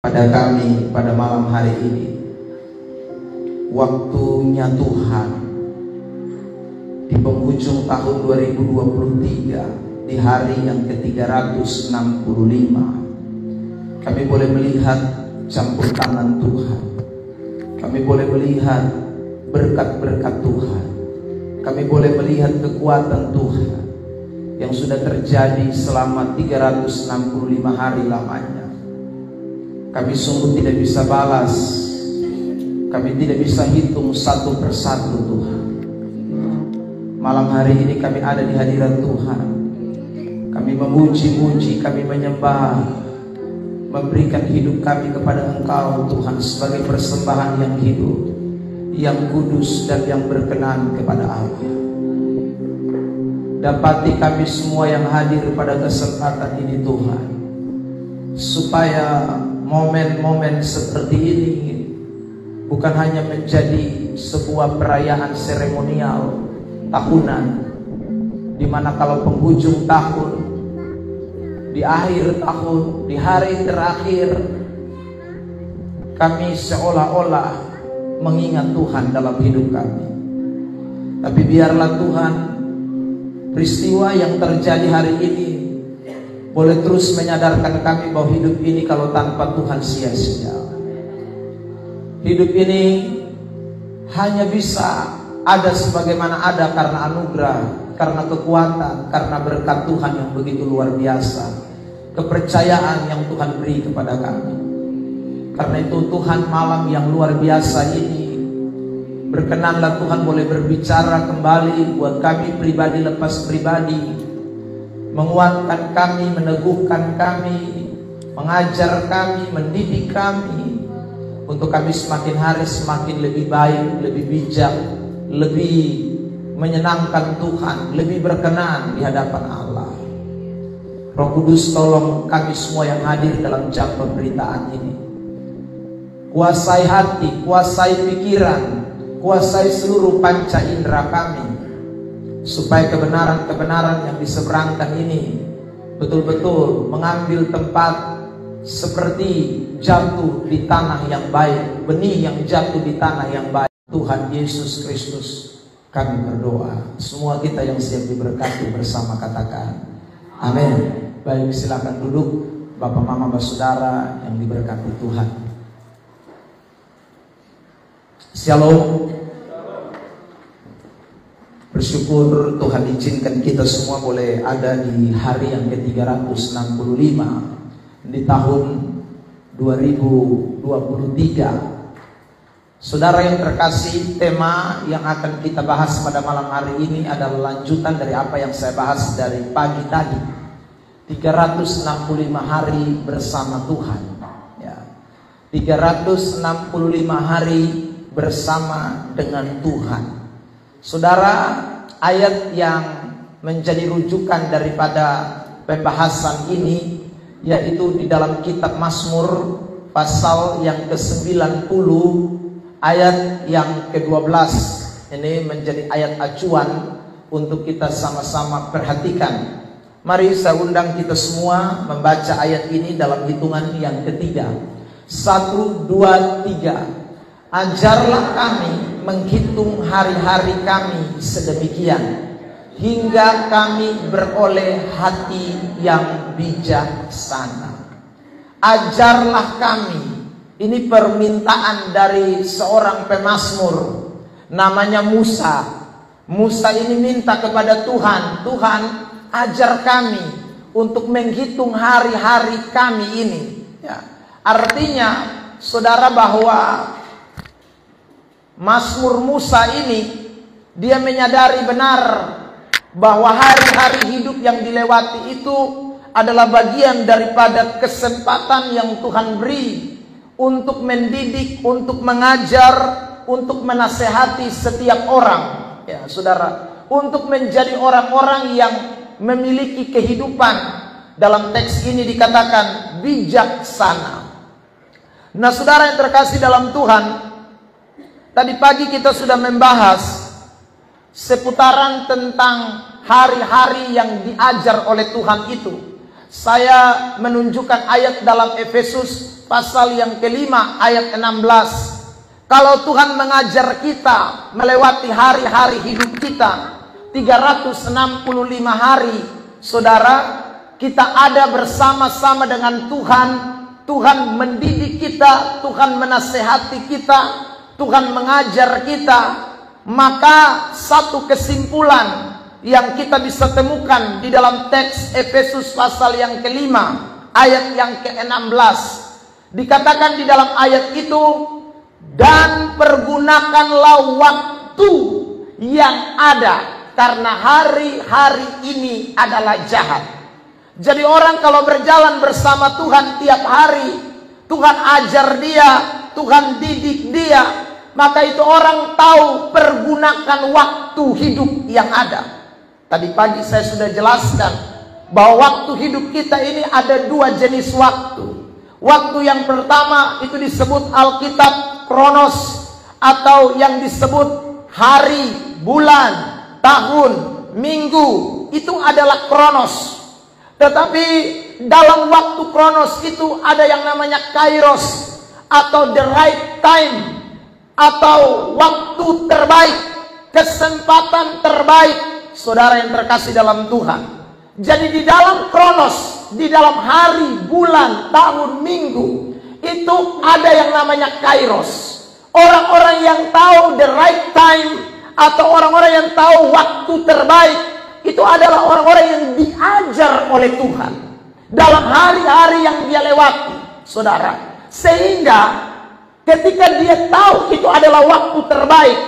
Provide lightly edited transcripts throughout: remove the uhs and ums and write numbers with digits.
pada kami pada malam hari ini. Waktunya Tuhan di penghujung tahun 2023, di hari yang ke-365, kami boleh melihat campur tangan Tuhan. Kami boleh melihat berkat-berkat Tuhan. Kami boleh melihat kekuatan Tuhan yang sudah terjadi selama 365 hari lamanya. Kami sungguh tidak bisa balas, kami tidak bisa hitung satu persatu Tuhan. Malam hari ini kami ada di hadirat Tuhan. Kami memuji-muji, kami menyembah, memberikan hidup kami kepada Engkau Tuhan sebagai persembahan yang hidup, yang kudus dan yang berkenan kepada Allah. Dapati kami semua yang hadir pada kesempatan ini Tuhan, supaya momen-momen seperti ini bukan hanya menjadi sebuah perayaan seremonial tahunan, di mana kalau penghujung tahun, di akhir tahun, di hari terakhir, kami seolah-olah mengingat Tuhan dalam hidup kami. Tapi biarlah Tuhan, peristiwa yang terjadi hari ini boleh terus menyadarkan kami bahwa hidup ini kalau tanpa Tuhan sia-sia. Hidup ini hanya bisa ada sebagaimana ada karena anugerah, karena kekuatan, karena berkat Tuhan yang begitu luar biasa, kepercayaan yang Tuhan beri kepada kami. Karena itu Tuhan, malam yang luar biasa ini, berkenanlah Tuhan boleh berbicara kembali buat kami pribadi lepas pribadi, menguatkan kami, meneguhkan kami, mengajar kami, mendidik kami, untuk kami semakin hari semakin lebih baik, lebih bijak, lebih menyenangkan Tuhan, lebih berkenan di hadapan Allah. Roh Kudus, tolong kami semua yang hadir dalam jam pemberitaan ini, kuasai hati, kuasai pikiran, kuasai seluruh panca indera kami, supaya kebenaran-kebenaran yang diseberangkan ini betul-betul mengambil tempat seperti jatuh di tanah yang baik, benih yang jatuh di tanah yang baik. Tuhan Yesus Kristus, kami berdoa. Semua kita yang siap diberkati bersama katakan amin. Baik, silakan duduk Bapak Mama Saudara yang diberkati Tuhan. Shalom. Bersyukur Tuhan izinkan kita semua boleh ada di hari yang ke-365 di tahun 2023. Saudara yang terkasih, tema yang akan kita bahas pada malam hari ini adalah lanjutan dari apa yang saya bahas dari pagi tadi. 365 hari bersama Tuhan ya. 365 hari bersama dengan Tuhan. Saudara, ayat yang menjadi rujukan daripada pembahasan ini yaitu di dalam kitab Mazmur pasal yang ke-90 ayat yang ke-12. Ini menjadi ayat acuan untuk kita sama-sama perhatikan. Mari saya undang kita semua membaca ayat ini dalam hitungan yang ketiga. 1, 2, 3. Ajarlah kami menghitung hari-hari kami sedemikian, hingga kami beroleh hati yang bijaksana. Ajarlah kami. Ini permintaan dari seorang pemazmur namanya Musa. Musa ini minta kepada Tuhan, Tuhan ajar kami untuk menghitung hari-hari kami ini ya. Artinya saudara bahwa Mazmur Musa ini dia menyadari benar bahwa hari-hari hidup yang dilewati itu adalah bagian daripada kesempatan yang Tuhan beri untuk mendidik, untuk mengajar, untuk menasehati setiap orang ya saudara, untuk menjadi orang-orang yang memiliki kehidupan. Dalam teks ini dikatakan bijaksana. Nah saudara yang terkasih dalam Tuhan, tadi pagi kita sudah membahas seputaran tentang hari-hari yang diajar oleh Tuhan itu. Saya menunjukkan ayat dalam Efesus pasal yang kelima ayat 16. Kalau Tuhan mengajar kita melewati hari-hari hidup kita 365 hari, saudara, kita ada bersama-sama dengan Tuhan. Tuhan mendidik kita, Tuhan menasehati kita, Tuhan mengajar kita. Maka satu kesimpulan yang kita bisa temukan di dalam teks Efesus pasal yang kelima ayat yang ke-16, dikatakan di dalam ayat itu, dan pergunakanlah waktu yang ada karena hari-hari ini adalah jahat. Jadi orang kalau berjalan bersama Tuhan tiap hari, Tuhan ajar dia, Tuhan didik dia, maka itu orang tahu pergunakan waktu hidup yang ada. Tadi pagi saya sudah jelaskan bahwa waktu hidup kita ini ada dua jenis waktu. Waktu yang pertama itu disebut Alkitab kronos, atau yang disebut hari, bulan, tahun, minggu. Itu adalah kronos. Tetapi dalam waktu kronos itu ada yang namanya kairos, atau the right time, atau waktu terbaik, kesempatan terbaik. Saudara yang terkasih dalam Tuhan, jadi di dalam kronos, di dalam hari, bulan, tahun, minggu, itu ada yang namanya kairos. Orang-orang yang tahu the right time, atau orang-orang yang tahu waktu terbaik, itu adalah orang-orang yang diajar oleh Tuhan dalam hari-hari yang dia lewati, saudara. Sehingga ketika dia tahu itu adalah waktu terbaik,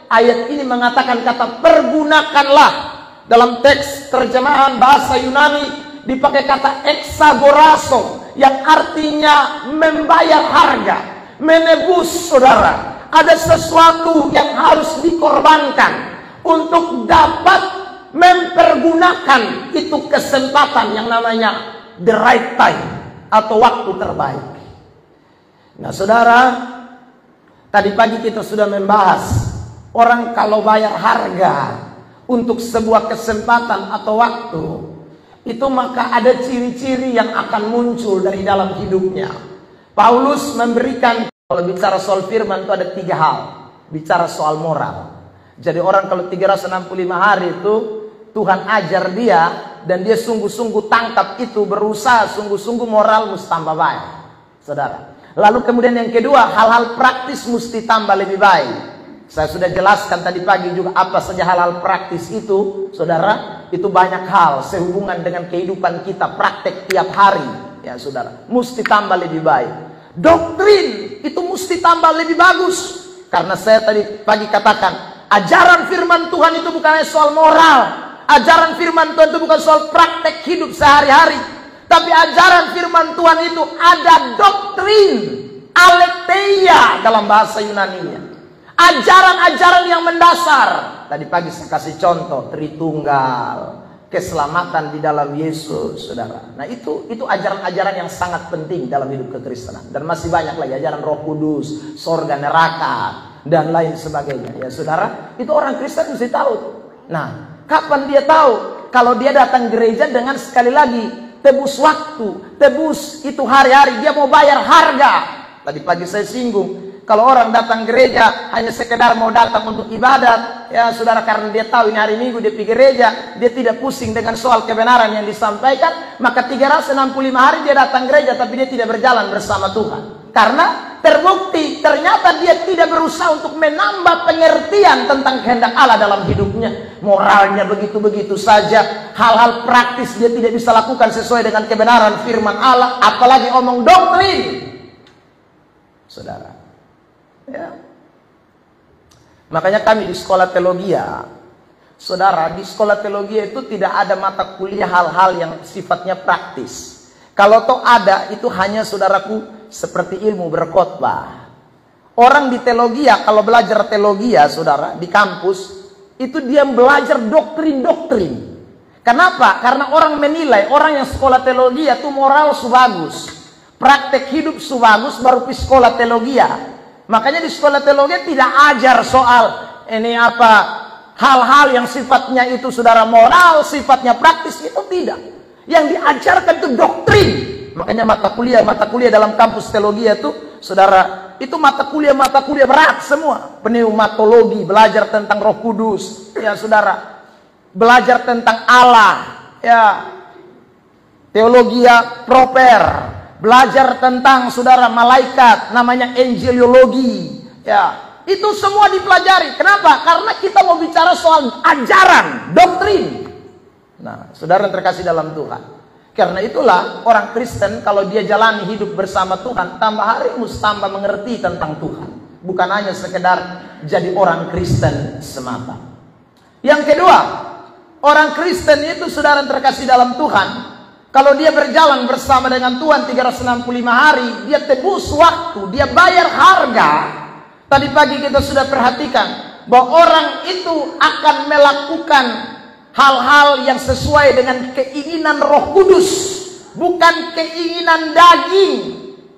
ayat ini mengatakan kata pergunakanlah. Dalam teks terjemahan bahasa Yunani dipakai kata exagorazo, yang artinya membayar harga, menebus, saudara. Ada sesuatu yang harus dikorbankan untuk dapat mempergunakan itu kesempatan yang namanya the right time, atau waktu terbaik. Nah, saudara, tadi pagi kita sudah membahas orang kalau bayar harga untuk sebuah kesempatan atau waktu, itu maka ada ciri-ciri yang akan muncul dari dalam hidupnya. Paulus memberikan, kalau bicara soal firman itu ada 3 hal. Bicara soal moral. Jadi orang kalau 365 hari itu Tuhan ajar dia, dan dia sungguh-sungguh tangkap itu, berusaha sungguh-sungguh, moral mesti tambah baik, saudara. Lalu kemudian yang kedua, hal-hal praktis mesti tambah lebih baik. Saya sudah jelaskan tadi pagi juga apa saja hal-hal praktis itu, saudara. Itu banyak hal sehubungan dengan kehidupan kita, praktek tiap hari, ya saudara. Mesti tambah lebih baik. Doktrin itu mesti tambah lebih bagus. Karena saya tadi pagi katakan, ajaran firman Tuhan itu bukan hanya soal moral. Ajaran firman Tuhan itu bukan soal praktek hidup sehari-hari. Tapi ajaran firman Tuhan itu ada doktrin, aletheia dalam bahasa Yunani-nya. Ajaran-ajaran yang mendasar. Tadi pagi saya kasih contoh Tritunggal, keselamatan di dalam Yesus, saudara. Nah itu ajaran-ajaran yang sangat penting dalam hidup kekristenan. Dan masih banyak lagi ajaran Roh Kudus, sorga, neraka, dan lain sebagainya, ya saudara. Itu orang Kristen mesti tahu. Nah, kapan dia tahu? Kalau dia datang gereja dengan, sekali lagi, tebus waktu, tebus itu hari-hari, dia mau bayar harga. Tadi pagi saya singgung, kalau orang datang gereja hanya sekedar mau datang untuk ibadat, ya saudara, karena dia tahu ini hari Minggu dia pergi gereja, dia tidak pusing dengan soal kebenaran yang disampaikan, maka 365 hari dia datang gereja tapi dia tidak berjalan bersama Tuhan. Karena terbukti ternyata dia tidak berusaha untuk menambah pengertian tentang kehendak Allah dalam hidupnya. Moralnya begitu-begitu saja, hal-hal praktis dia tidak bisa lakukan sesuai dengan kebenaran firman Allah, apalagi omong doktrin, saudara. Ya. Makanya kami di sekolah teologia, saudara, di sekolah teologia itu tidak ada mata kuliah hal-hal yang sifatnya praktis. Kalau toh ada, itu hanya, saudaraku, seperti ilmu berkhotbah. Orang di teologia, kalau belajar teologia, saudara, di kampus, itu dia belajar doktrin-doktrin. Kenapa? Karena orang menilai, orang yang sekolah teologia itu moral bagus, praktek hidup bagus, baru pergi sekolah teologia. Makanya di sekolah teologi tidak ajar soal ini hal-hal yang sifatnya itu, saudara, moral, sifatnya praktis, itu tidak. Yang diajarkan itu doktrin. Makanya mata kuliah dalam kampus teologi itu, saudara, itu mata kuliah berat semua. Pneumatologi, belajar tentang Roh Kudus, ya saudara. Belajar tentang Allah, ya. Teologia proper, belajar tentang saudara malaikat, namanya angelologi, ya. Itu semua dipelajari. Kenapa? Karena kita mau bicara soal ajaran, doktrin. Nah, saudara yang terkasih dalam Tuhan. Karena itulah orang Kristen kalau dia jalani hidup bersama Tuhan, tambah hari tambah mengerti tentang Tuhan. Bukan hanya sekedar jadi orang Kristen semata. Yang kedua, orang Kristen itu saudara yang terkasih dalam Tuhan, kalau dia berjalan bersama dengan Tuhan 365 hari, dia tebus waktu, dia bayar harga. Tadi pagi kita sudah perhatikan bahwa orang itu akan melakukan hal-hal yang sesuai dengan keinginan Roh Kudus, bukan keinginan daging.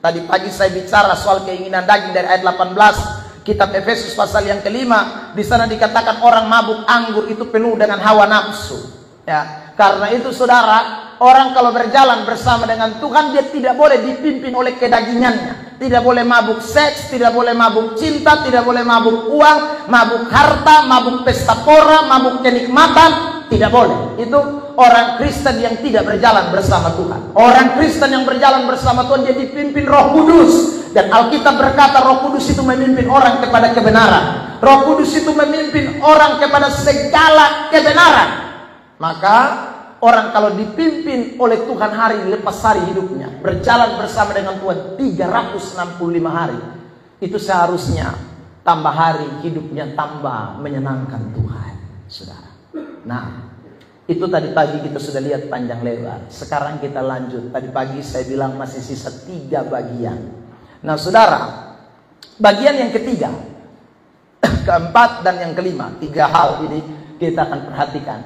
Tadi pagi saya bicara soal keinginan daging dari ayat 18 kitab Efesus pasal yang kelima. Di sana dikatakan orang mabuk anggur itu penuh dengan hawa nafsu. Ya, karena itu saudara, orang kalau berjalan bersama dengan Tuhan, dia tidak boleh dipimpin oleh kedagingannya. Tidak boleh mabuk seks, tidak boleh mabuk cinta, tidak boleh mabuk uang, mabuk harta, mabuk pesta pora, mabuk kenikmatan. Tidak boleh. Itu orang Kristen yang tidak berjalan bersama Tuhan. Orang Kristen yang berjalan bersama Tuhan, dia dipimpin Roh Kudus. Dan Alkitab berkata Roh Kudus itu memimpin orang kepada kebenaran. Roh Kudus itu memimpin orang kepada segala kebenaran. Maka orang kalau dipimpin oleh Tuhan hari lepas hari hidupnya, berjalan bersama dengan Tuhan 365 hari, itu seharusnya tambah hari hidupnya tambah menyenangkan Tuhan, saudara. Nah, itu tadi pagi kita sudah lihat panjang lebar. Sekarang kita lanjut. Tadi pagi saya bilang masih sisa 3 bagian. Nah saudara, bagian yang ketiga, keempat dan yang kelima, 3 hal ini kita akan perhatikan.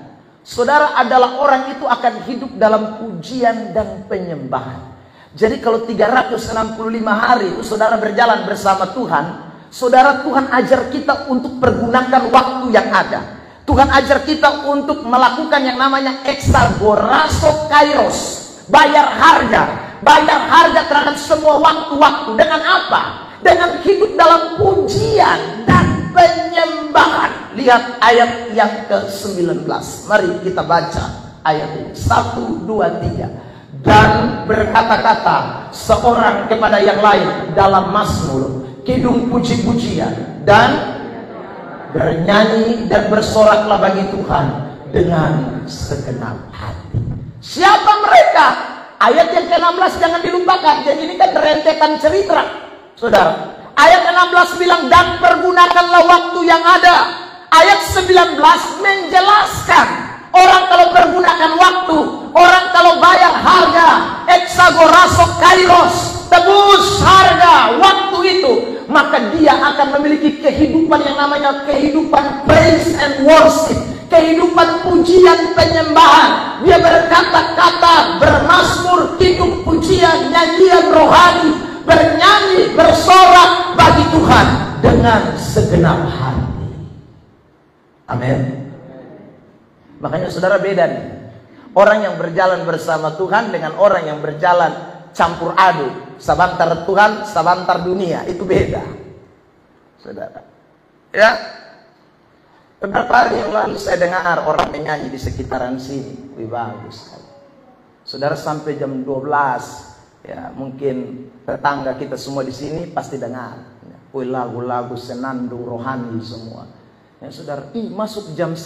Saudara adalah orang itu akan hidup dalam pujian dan penyembahan. Jadi kalau 365 hari saudara berjalan bersama Tuhan, saudara, Tuhan ajar kita untuk pergunakan waktu yang ada. Tuhan ajar kita untuk melakukan yang namanya exagorazo kairos, bayar harga terhadap semua waktu-waktu. Dengan apa? Dengan hidup dalam pujian dan penyembahan. Lihat ayat yang ke-19. Mari kita baca ayat ini. 1, 2, 3. Dan berkata-kata seorang kepada yang lain dalam mazmur, kidung puji-pujian, dan bernyanyi dan bersoraklah bagi Tuhan dengan segenap hati. Siapa mereka? Ayat yang ke-16 jangan dilupakan. Jadi ini kan rentetan cerita, saudara. Ayat 16 bilang dan pergunakanlah waktu yang ada. Ayat 19 menjelaskan orang kalau pergunakan waktu, orang kalau bayar harga, exagorazo kairos, tebus harga waktu itu, maka dia akan memiliki kehidupan yang namanya kehidupan praise and worship, kehidupan pujian penyembahan. Dia berkata-kata, bermazmur, hidup pujian, nyanyian rohani, bernyanyi, bersorak bagi Tuhan dengan segenap hati. Amin. Makanya saudara beda nih, orang yang berjalan bersama Tuhan dengan orang yang berjalan campur aduk, sabantar Tuhan, sabantar dunia, itu beda, saudara. Ya, beberapa hari yang lalu saya dengar orang menyanyi di sekitaran sini, wih bagus. Saudara, sampai jam 12, ya mungkin tetangga kita semua di sini pasti dengar, wih lagu-lagu senandung rohani semua. Ya saudara, masuk jam 1.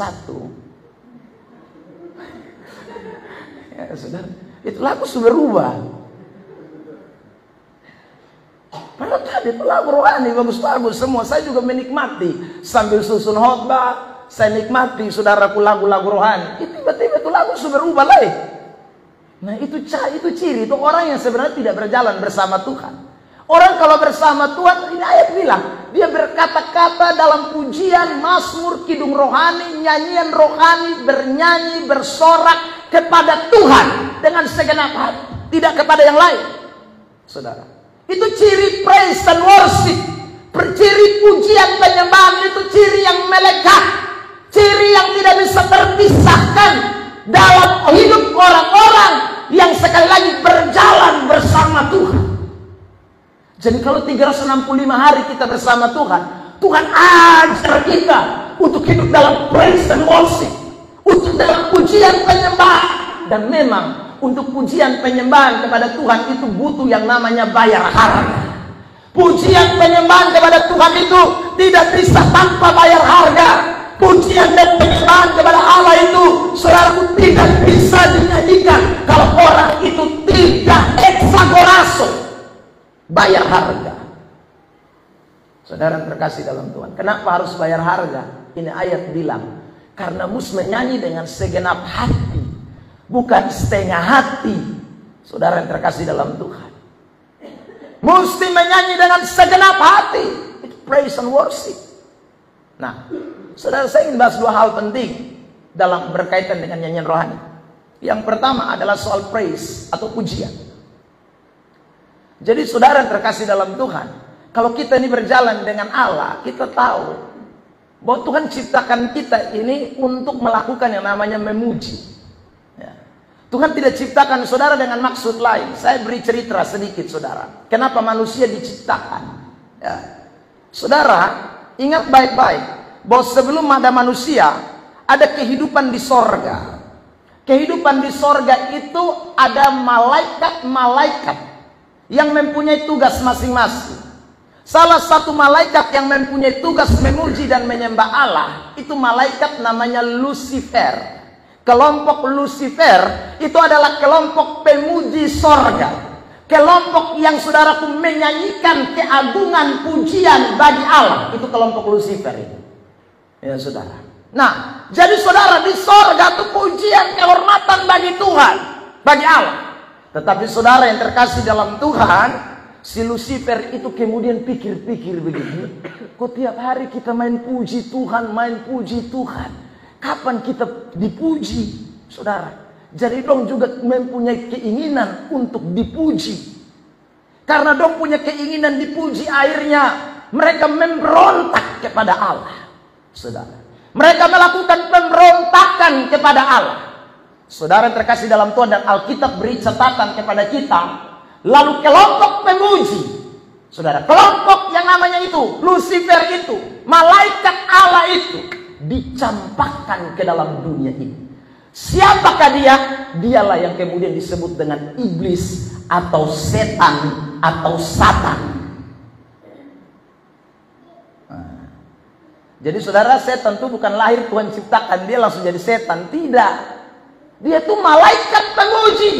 Ya saudara, itu lagu sudah berubah. Padahal tadi itu lagu rohani bagus-bagus semua. Saya juga menikmati sambil susun khotbah. Saya nikmati saudaraku lagu-lagu rohani. Tiba-tiba itu lagu sudah berubah lagi. Nah itu ciri, itu orang yang sebenarnya tidak berjalan bersama Tuhan. Orang kalau bersama Tuhan, ini ayat bilang, dia berkata-kata dalam pujian, mazmur, kidung rohani, nyanyian rohani, bernyanyi, bersorak kepada Tuhan dengan segenap hati, tidak kepada yang lain. Saudara, itu ciri praise and worship, ciri pujian penyembahan, itu ciri yang melekat, ciri yang tidak bisa terpisahkan dalam hidup orang-orang Jadi kalau 365 hari kita bersama Tuhan, Tuhan ajar kita untuk hidup dalam praise and worship, untuk dalam pujian penyembahan. Dan memang untuk pujian penyembahan kepada Tuhan itu butuh yang namanya bayar harga. Pujian penyembahan kepada Tuhan itu tidak bisa tanpa bayar harga. Pujian dan penyembahan kepada Allah itu, saudaraku, tidak bisa dinyanyikan kalau orang itu tidak eksagoraso, bayar harga. Saudara terkasih dalam Tuhan, kenapa harus bayar harga? Ini ayat bilang, karena mus menyanyi dengan segenap hati, bukan setengah hati. Saudara yang terkasih dalam Tuhan, mesti menyanyi dengan segenap hati. Itu praise and worship. Nah, saudara, saya ingin bahas dua hal penting dalam berkaitan dengan nyanyian rohani. Yang pertama adalah soal praise atau pujian. Jadi saudara yang terkasih dalam Tuhan, kalau kita ini berjalan dengan Allah, kita tahu bahwa Tuhan ciptakan kita ini untuk melakukan yang namanya memuji. Ya. Tuhan tidak ciptakan saudara dengan maksud lain. Saya beri cerita sedikit, saudara. Kenapa manusia diciptakan? Ya. Saudara, ingat baik-baik bahwa sebelum ada manusia, ada kehidupan di sorga. Kehidupan di sorga itu ada malaikat-malaikat yang mempunyai tugas masing-masing. Salah satu malaikat yang mempunyai tugas memuji dan menyembah Allah, itu malaikat namanya Lucifer. Kelompok Lucifer itu adalah kelompok pemuji sorga. Kelompok yang saudaraku menyanyikan keagungan pujian bagi Allah. Itu kelompok Lucifer itu. Ya saudara. Nah, jadi saudara, di sorga itu pujian kehormatan bagi Tuhan, bagi Allah. Tetapi saudara yang terkasih dalam Tuhan, si Lucifer itu kemudian pikir-pikir begini, kok tiap hari kita main puji Tuhan, main puji Tuhan, kapan kita dipuji? Saudara, jadi dong juga mempunyai keinginan untuk dipuji. Karena dong punya keinginan dipuji, akhirnya mereka memberontak kepada Allah. Saudara, mereka melakukan pemberontakan kepada Allah. Saudara yang terkasih dalam Tuhan, dan Alkitab beri catatan kepada kita. Lalu kelompok pemuji, saudara, kelompok yang namanya itu Lucifer itu, malaikat Allah itu, dicampakkan ke dalam dunia ini. Siapakah dia? Dialah yang kemudian disebut dengan iblis atau setan atau satan. Jadi saudara, setan itu bukan lahir Tuhan ciptakan dia langsung jadi setan, tidak. Dia itu malaikat pemuji.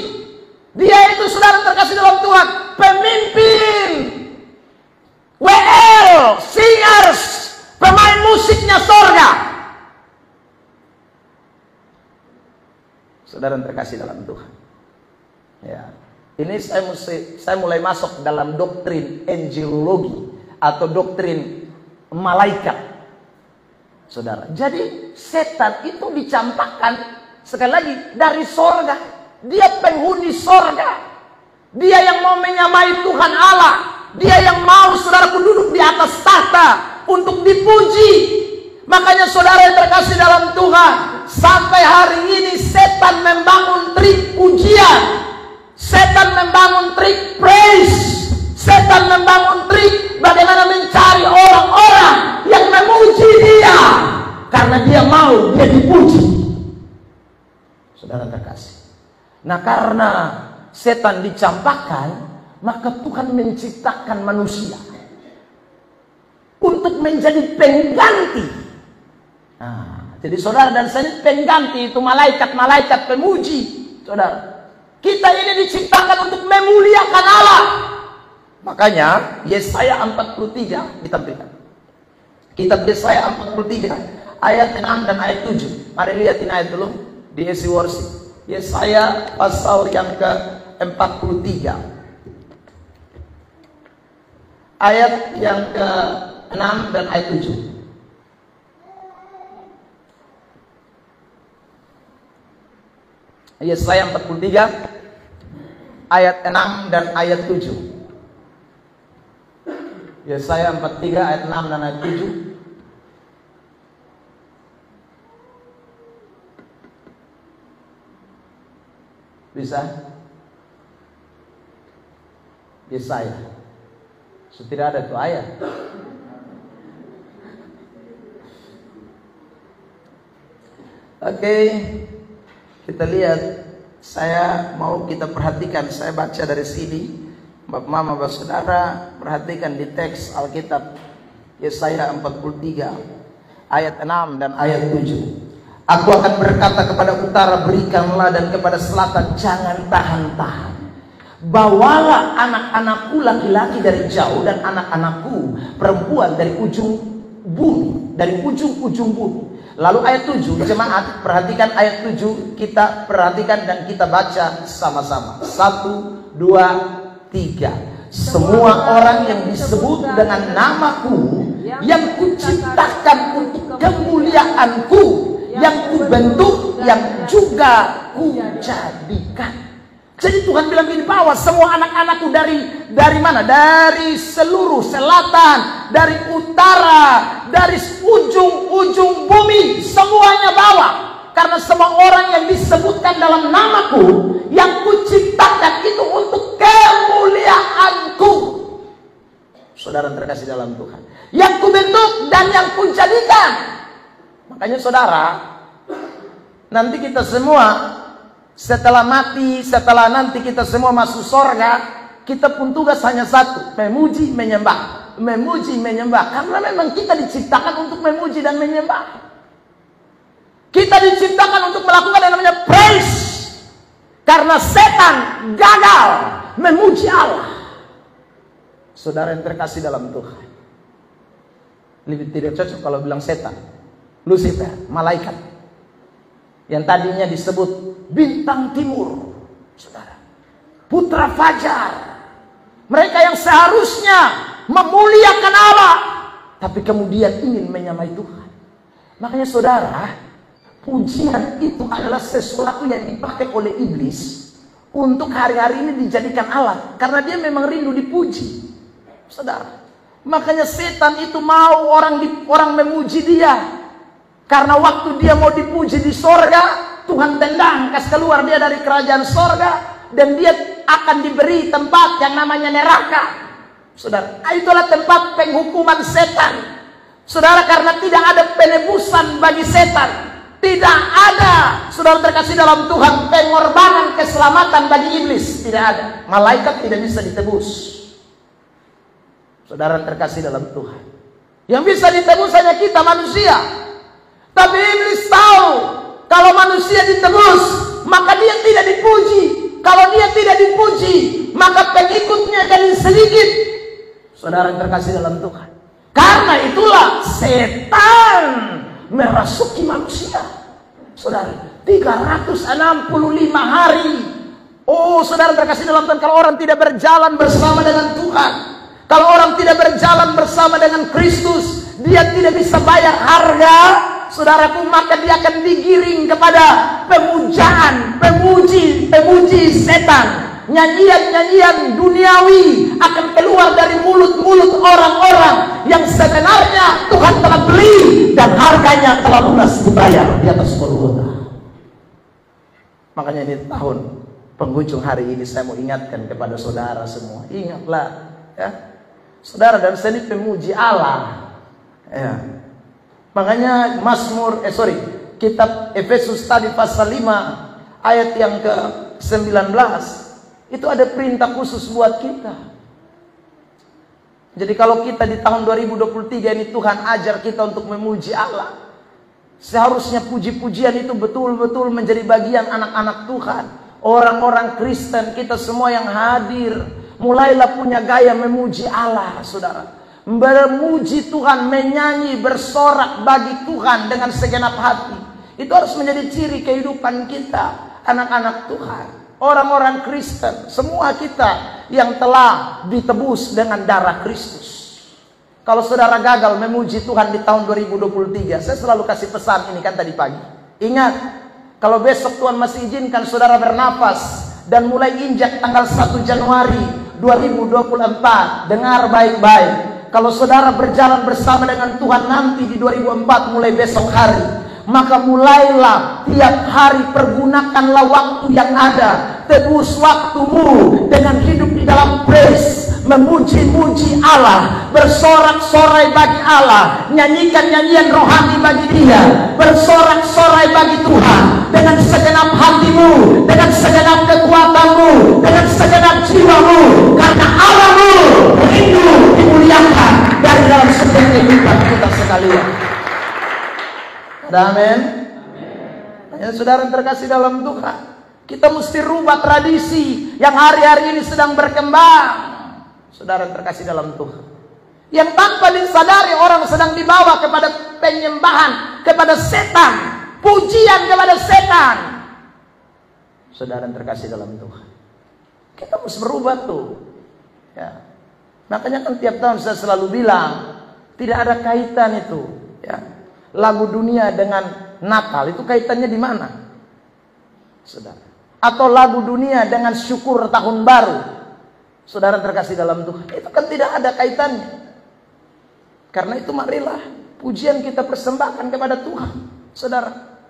Dia itu, saudara terkasih dalam Tuhan, pemimpin WL, singers, pemain musiknya sorga. Saudara terkasih dalam Tuhan. Ya, ini saya mulai masuk dalam doktrin angelologi atau doktrin malaikat. Saudara, jadi setan itu dicampakkan sekali lagi dari sorga. Dia penghuni sorga. Dia yang mau menyamai Tuhan Allah. Dia yang mau saudaraku duduk di atas tahta untuk dipuji. Makanya saudara yang terkasih dalam Tuhan, sampai hari ini setan membangun trik pujian, setan membangun trik praise, setan membangun trik bagaimana mencari orang-orang yang memuji dia, karena dia mau dia dipuji. Saudara terkasih, nah karena setan dicampakkan, maka Tuhan menciptakan manusia untuk menjadi pengganti. Nah, jadi saudara dan saya pengganti itu malaikat-malaikat pemuji. Saudara, kita ini diciptakan untuk memuliakan Allah. Makanya Yesaya 43 ditampilkan. Kitab Yesaya 43 ayat 6 dan ayat 7. Mari lihatin ayat dulu di Esi Worship. Yesaya pasal yang ke-43 ayat yang ke-6 dan ayat 7. Yesaya 43 ayat 6 dan ayat 7. Yesaya 43 ayat 6 dan ayat 7. Bisa? Yesaya Tidak ada tuh ayat. Oke, kita lihat. Saya mau kita perhatikan. Saya baca dari sini. Bapak Mama, Bapak Saudara, perhatikan di teks Alkitab Yesaya 43 ayat 6 dan ayat 7. Aku akan berkata kepada utara, berikanlah, dan kepada selatan, jangan tahan-tahan. Bawalah anak-anakku laki-laki dari jauh, dan anak-anakku perempuan dari ujung bumi, dari ujung-ujung bumi. Lalu ayat 7, jemaat perhatikan ayat 7, kita perhatikan dan kita baca sama-sama. 1, 2, 3. Semua orang yang disebut dengan namaku, yang kuciptakan untuk kemuliaanku, yang kubentuk, yang juga kujadikan. Jadi Tuhan bilang gini, bahwa semua anak-anakku dari mana? Dari seluruh selatan, dari utara, dari ujung-ujung bumi, semuanya bawa. Karena semua orang yang disebutkan dalam namaku, yang kuciptakan itu untuk kemuliaanku. Saudara terkasih dalam Tuhan, yang kubentuk dan yang kujadikan. Makanya saudara, nanti kita semua setelah mati, setelah nanti kita semua masuk surga, kita pun tugas hanya satu, memuji, menyembah. Memuji, menyembah. Karena memang kita diciptakan untuk memuji dan menyembah. Kita diciptakan untuk melakukan yang namanya praise. Karena setan gagal memuji Allah. Saudara yang terkasih dalam Tuhan, lebih tidak cocok kalau bilang setan. Lucifer, malaikat, yang tadinya disebut bintang timur, saudara, putra fajar, mereka yang seharusnya memuliakan Allah, tapi kemudian ingin menyamai Tuhan. Makanya saudara, pujian itu adalah sesuatu yang dipakai oleh iblis untuk hari-hari ini dijadikan alat, karena dia memang rindu dipuji, saudara. Makanya setan itu mau orang memuji dia. Karena waktu dia mau dipuji di sorga, Tuhan tendang, kasih keluar dia dari kerajaan sorga, dan dia akan diberi tempat yang namanya neraka. Saudara, itulah tempat penghukuman setan. Saudara, karena tidak ada penebusan bagi setan, tidak ada, saudara terkasih dalam Tuhan, pengorbanan keselamatan bagi iblis, tidak ada. Malaikat tidak bisa ditebus. Saudara terkasih dalam Tuhan, yang bisa ditebus hanya kita manusia. Tapi iblis tahu, kalau manusia ditebus, maka dia tidak dipuji. Kalau dia tidak dipuji, maka pengikutnya jadi sedikit. Saudara yang terkasih dalam Tuhan, karena itulah setan merasuki manusia. Saudara, 365 hari. Oh, saudara terkasih dalam Tuhan, kalau orang tidak berjalan bersama dengan Tuhan, kalau orang tidak berjalan bersama dengan Kristus, dia tidak bisa bayar harga, saudaraku, maka dia akan digiring kepada pemujaan, pemuji setan. Nyanyian-nyanyian duniawi akan keluar dari mulut-mulut orang-orang yang sebenarnya Tuhan telah beli dan harganya telah lunas dibayar di atas Golgota. Makanya di tahun penghujung hari ini saya mau ingatkan kepada saudara semua, ingatlah ya, saudara, dan seni pemuji Allah ya. Makanya kitab Efesus tadi pasal 5 ayat yang ke-19 itu ada perintah khusus buat kita. Jadi kalau kita di tahun 2023 ini Tuhan ajar kita untuk memuji Allah, seharusnya puji-pujian itu betul-betul menjadi bagian anak-anak Tuhan, orang-orang Kristen, kita semua yang hadir. Mulailah punya gaya memuji Allah, saudara. Memuji Tuhan, menyanyi, bersorak bagi Tuhan dengan segenap hati. Itu harus menjadi ciri kehidupan kita, anak-anak Tuhan, orang-orang Kristen, semua kita yang telah ditebus dengan darah Kristus. Kalau saudara gagal memuji Tuhan di tahun 2023, saya selalu kasih pesan ini kan tadi pagi. Ingat, kalau besok Tuhan masih izinkan saudara bernafas dan mulai injak tanggal 1 Januari 2024, dengar baik-baik. Kalau saudara berjalan bersama dengan Tuhan nanti di 2004 mulai besok hari, maka mulailah tiap hari pergunakanlah waktu yang ada. Tebus waktumu dengan hidup di dalam praise, memuji-muji Allah, bersorak-sorai bagi Allah, nyanyikan nyanyian rohani bagi Dia, bersorak-sorai bagi Tuhan dengan segenap hatimu, dengan segenap kekuatanmu, dengan segenap jiwamu, karena Allahmu rindu dimuliakan dari dalam setiap kehidupan kita sekalian. Amin. Ya, saudara terkasih dalam Tuhan, kita mesti rubah tradisi yang hari-hari ini sedang berkembang. Saudara terkasih dalam Tuhan, yang tanpa disadari orang sedang dibawa kepada penyembahan kepada setan, pujian kepada setan. Saudara terkasih dalam Tuhan, kita mesti berubah tuh. Ya. Makanya kan tiap tahun saya selalu bilang, tidak ada kaitan itu. Ya. Lagu dunia dengan Natal itu kaitannya di mana? Saudara. Atau lagu dunia dengan syukur tahun baru. Saudara terkasih dalam Tuhan, itu kan tidak ada kaitannya. Karena itu marilah pujian kita persembahkan kepada Tuhan. Saudara,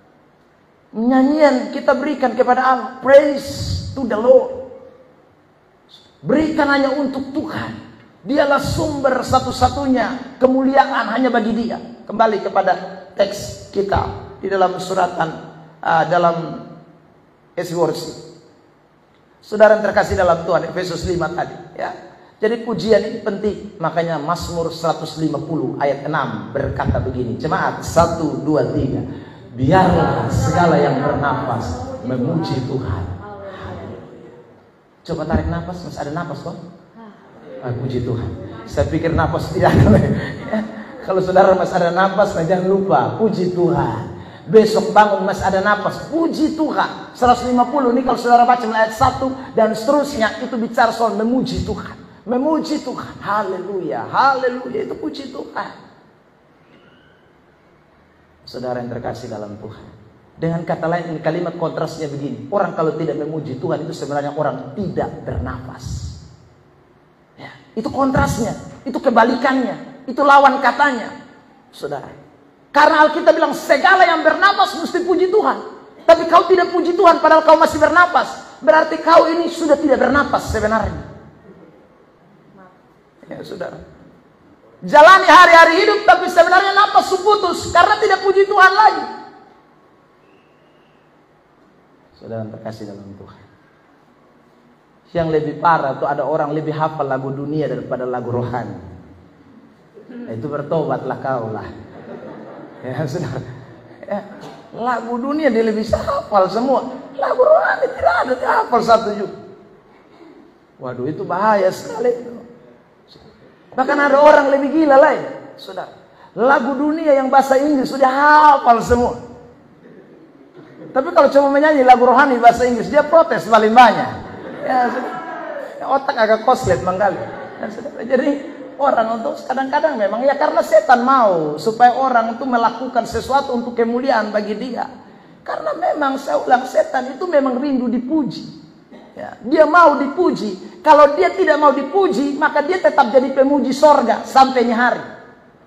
nyanyian kita berikan kepada Allah. Praise to the Lord. Berikan hanya untuk Tuhan. Dialah sumber satu-satunya kemuliaan hanya bagi Dia. Kembali kepada teks kita di dalam suratan dalam Isi Worship. Saudara yang terkasih dalam Tuhan, Efesus 5 tadi ya. Jadi pujian ini penting. Makanya Mazmur 150 ayat 6 berkata begini. Jemaat 1, 2, 3. Biarlah segala yang bernafas memuji Tuhan. Coba tarik nafas, masih ada nafas kok? Puji Tuhan. Saya pikir nafas tidak ada. Kalau saudara masih ada nafas, jangan lupa puji Tuhan. Besok bangun masih ada nafas, puji Tuhan. 150 ini kalau saudara baca ayat 1 dan seterusnya, itu bicara soal memuji Tuhan. Memuji Tuhan, haleluya, haleluya, itu puji Tuhan. Saudara yang terkasih dalam Tuhan, dengan kata lain ini kalimat kontrasnya begini. Orang kalau tidak memuji Tuhan itu sebenarnya orang tidak bernafas ya, itu kontrasnya, itu kebalikannya, itu lawan katanya. Saudara, karena Alkitab bilang segala yang bernapas mesti puji Tuhan. Tapi kau tidak puji Tuhan padahal kau masih bernapas, berarti kau ini sudah tidak bernapas sebenarnya. Ya saudara, jalani hari-hari hidup tapi sebenarnya napas putus karena tidak puji Tuhan lagi. Saudara terkasih dalam Tuhan, yang lebih parah itu ada orang lebih hafal lagu dunia daripada lagu rohani. Nah, itu bertobatlah kau lah. Ya saudara, ya, lagu dunia dia lebih hafal semua, lagu rohani tidak ada dia hafal satu juga. Waduh, itu bahaya sekali itu. Bahkan ada orang lebih gila lain, saudara, lagu dunia yang bahasa Inggris sudah hafal semua. Tapi kalau coba menyanyi lagu rohani bahasa Inggris, dia protes paling banyak. Ya, saudara, otak agak koslet menggali. Ya, saudara, jadi orang untuk kadang-kadang memang ya karena setan mau supaya orang itu melakukan sesuatu untuk kemuliaan bagi dia. Karena memang saya ulang, setan itu memang rindu dipuji. Ya, dia mau dipuji. Kalau dia tidak mau dipuji, maka dia tetap jadi pemuji sorga sampai hari.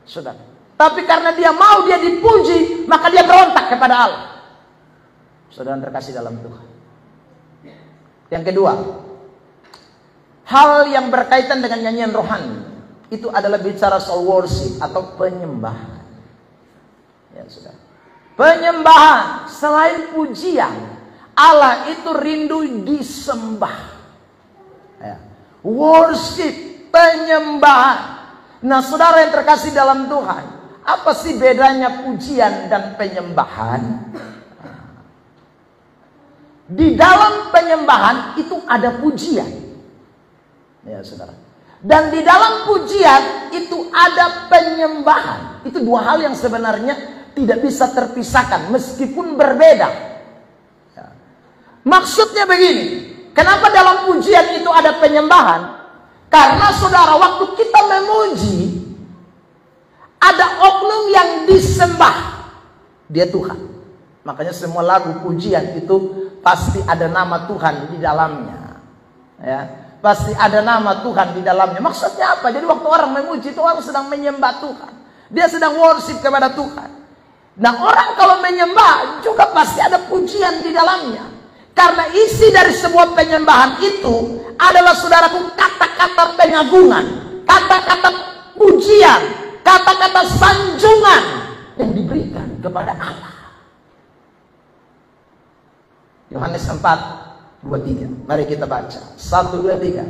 Saudara. Tapi karena dia mau dia dipuji, maka dia berontak kepada Allah. Saudara terkasih dalam Tuhan. Yang kedua, hal yang berkaitan dengan nyanyian rohani itu adalah bicara soal worship atau penyembahan. Ya, saudara. Penyembahan selain pujian, Allah itu rindu disembah. Ya. Worship, penyembahan. Nah, saudara yang terkasih dalam Tuhan, apa sih bedanya pujian dan penyembahan? Di dalam penyembahan itu ada pujian. Ya, saudara. Dan di dalam pujian itu ada penyembahan. Itu dua hal yang sebenarnya tidak bisa terpisahkan meskipun berbeda. Ya. Maksudnya begini, kenapa dalam pujian itu ada penyembahan? Karena saudara, waktu kita memuji, ada oknum yang disembah, dia Tuhan. Makanya semua lagu pujian itu pasti ada nama Tuhan di dalamnya. Ya. Pasti ada nama Tuhan di dalamnya. Maksudnya apa? Jadi waktu orang memuji itu orang sedang menyembah Tuhan. Dia sedang worship kepada Tuhan. Nah, orang kalau menyembah juga pasti ada pujian di dalamnya. Karena isi dari sebuah penyembahan itu adalah, saudaraku, kata-kata pengagungan, kata-kata pujian, kata-kata sanjungan yang diberikan kepada Allah. Yohanes 4:23. Mari kita baca. 1, 2, 3.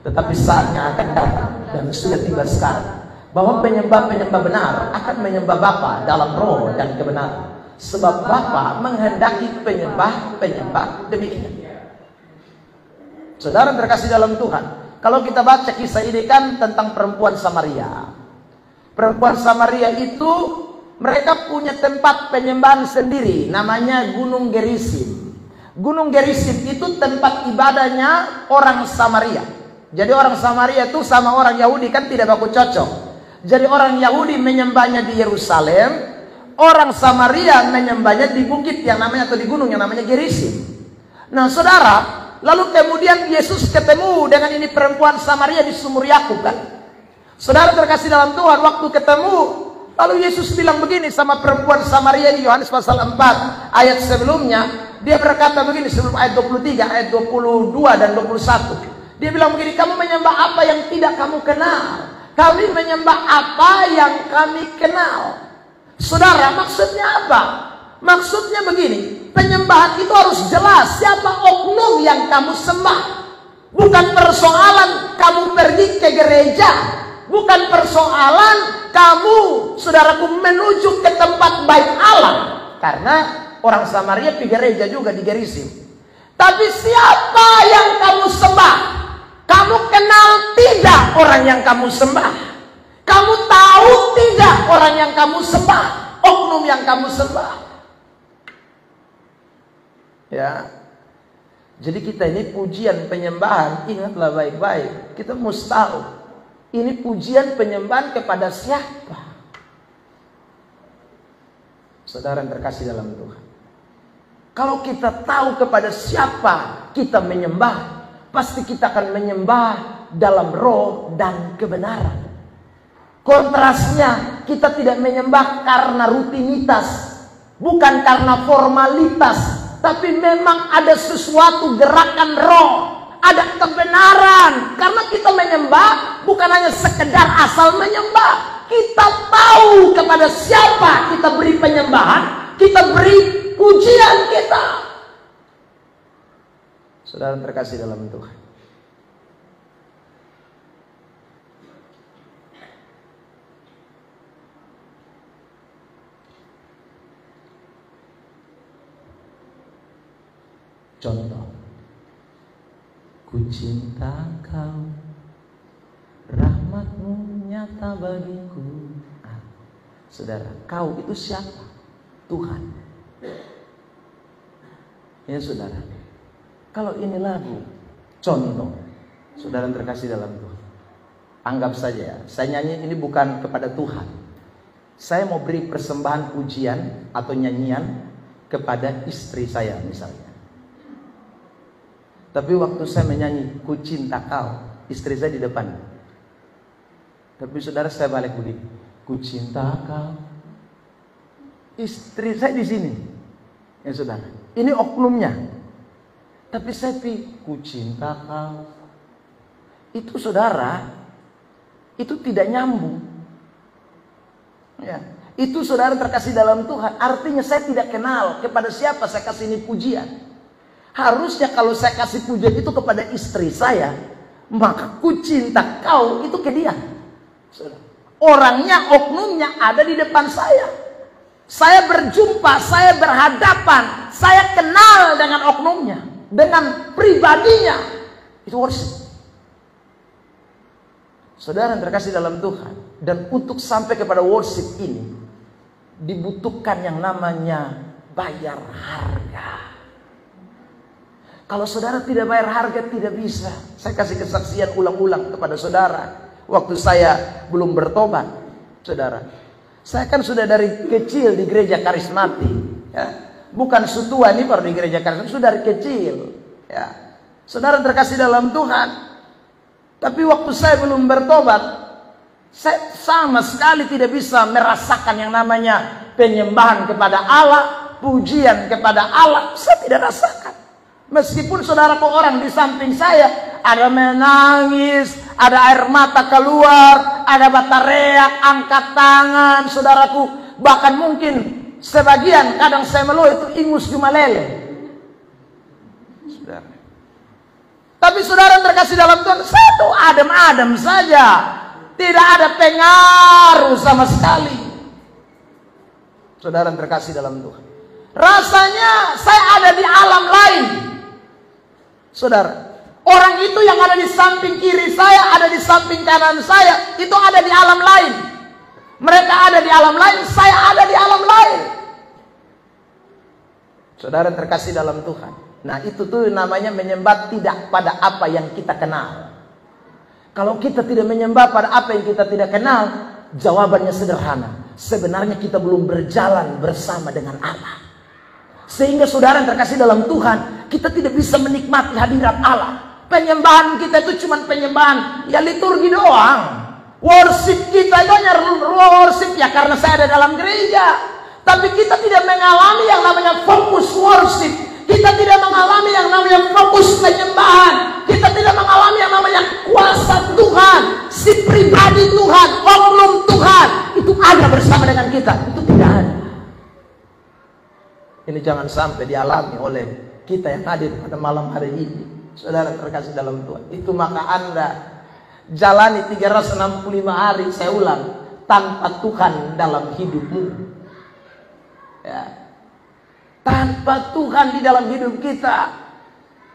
Tetapi saatnya akan datang dan sudah tiba sekarang, bahwa penyembah-penyembah benar akan menyembah Bapa dalam roh dan kebenaran. Sebab Bapa menghendaki penyembah-penyembah demikian. Saudara terkasih dalam Tuhan, kalau kita baca kisah ini kan tentang perempuan Samaria. Perempuan Samaria itu mereka punya tempat penyembahan sendiri, namanya Gunung Gerizim. Gunung Gerizim itu tempat ibadahnya orang Samaria. Jadi orang Samaria itu sama orang Yahudi kan tidak baku cocok. Jadi orang Yahudi menyembahnya di Yerusalem, orang Samaria menyembahnya di bukit yang namanya, atau di gunung yang namanya Gerizim. Nah saudara, lalu kemudian Yesus ketemu dengan ini perempuan Samaria di sumur Yakub kan. Saudara terkasih dalam Tuhan, waktu ketemu, lalu Yesus bilang begini sama perempuan Samaria di Yohanes pasal 4 ayat sebelumnya. Dia berkata begini sebelum ayat 23, ayat 22 dan 21. Dia bilang begini, kamu menyembah apa yang tidak kamu kenal. Kami menyembah apa yang kami kenal. Saudara, maksudnya apa? Maksudnya begini, penyembahan itu harus jelas siapa oknum yang kamu sembah. Bukan persoalan kamu pergi ke gereja. Bukan persoalan kamu, saudaraku, menuju ke tempat baik Allah. Karena orang Samaria pergi gereja juga di Gerizim. Tapi siapa yang kamu sembah? Kamu kenal tidak orang yang kamu sembah? Kamu tahu tidak orang yang kamu sembah? Oknum yang kamu sembah? Ya. Jadi kita ini pujian penyembahan, ingatlah baik-baik. Kita mesti tahu, ini pujian penyembahan kepada siapa? Saudara yang terkasih dalam Tuhan, kalau kita tahu kepada siapa kita menyembah, pasti kita akan menyembah dalam roh dan kebenaran. Kontrasnya, kita tidak menyembah karena rutinitas, bukan karena formalitas, tapi memang ada sesuatu gerakan roh, ada kebenaran. Karena kita menyembah bukan hanya sekedar asal menyembah. Kita tahu kepada siapa kita beri penyembahan, kita beri pujian kita. Saudara terkasih dalam Tuhan, contoh, ku cinta kau, rahmatmu nyata bagiku. Saudara, kau itu siapa? Tuhan. Ya saudara, kalau ini lagu, contoh, saudara terkasih dalam Tuhan, anggap saja ya, saya nyanyi ini bukan kepada Tuhan. Saya mau beri persembahan pujian atau nyanyian kepada istri saya misalnya. Tapi waktu saya menyanyi, ku cinta kau, istri saya di depan. Tapi saudara, saya balik begini, ku cinta kau, istri saya di sini. Ya saudara, ini oknumnya. Tapi saya ku cinta kau, itu saudara, itu tidak nyambung. Ya, itu saudara terkasih dalam Tuhan, artinya saya tidak kenal kepada siapa saya kasih ini pujian. Harusnya kalau saya kasih pujian itu kepada istri saya, maka ku cinta kau itu ke dia. Orangnya, oknumnya ada di depan saya. Saya berjumpa, saya berhadapan, saya kenal dengan oknumnya, dengan pribadinya. Itu worship. Saudara yang terkasih dalam Tuhan, dan untuk sampai kepada worship ini dibutuhkan yang namanya bayar harga. Kalau saudara tidak bayar harga, tidak bisa. Saya kasih kesaksian ulang-ulang kepada saudara. Waktu saya belum bertobat, saudara, saya kan sudah dari kecil di gereja karismatik, ya. Bukan sutua ini baru di gereja karismatik, sudah dari kecil, ya. Saudara terkasih dalam Tuhan. Tapi waktu saya belum bertobat, saya sama sekali tidak bisa merasakan yang namanya penyembahan kepada Allah, pujian kepada Allah. Saya tidak rasakan. Meskipun saudaraku orang di samping saya ada menangis, ada air mata keluar, ada batareak, angkat tangan, saudaraku. Bahkan mungkin sebagian kadang saya meluh itu ingus cuma lele. Saudara. Tapi saudara terkasih dalam Tuhan, satu adem-adem saja. Tidak ada pengaruh sama sekali. Saudara terkasih dalam Tuhan. Rasanya saya ada di alam lain. Saudara, orang itu yang ada di samping kiri saya, ada di samping kanan saya, itu ada di alam lain. Mereka ada di alam lain, saya ada di alam lain. Saudara terkasih dalam Tuhan. Nah, itu tuh namanya menyembah tidak pada apa yang kita kenal. Kalau kita tidak menyembah pada apa yang kita tidak kenal, jawabannya sederhana. Sebenarnya kita belum berjalan bersama dengan Allah. Sehingga saudara yang terkasih dalam Tuhan, kita tidak bisa menikmati hadirat Allah. Penyembahan kita itu cuma penyembahan, ya liturgi doang. Worship kita itu hanya worship ya karena saya ada dalam gereja. Tapi kita tidak mengalami yang namanya fokus worship. Kita tidak mengalami yang namanya fokus penyembahan. Kita tidak mengalami yang namanya kuasa Tuhan. Si pribadi Tuhan, oknum Tuhan itu ada bersama dengan kita. Itu tidak ada. Ini jangan sampai dialami oleh kita yang hadir pada malam hari ini. Saudara terkasih dalam Tuhan. Itu maka Anda jalani 365 hari, saya ulang, tanpa Tuhan dalam hidupmu. Ya. Tanpa Tuhan di dalam hidup kita.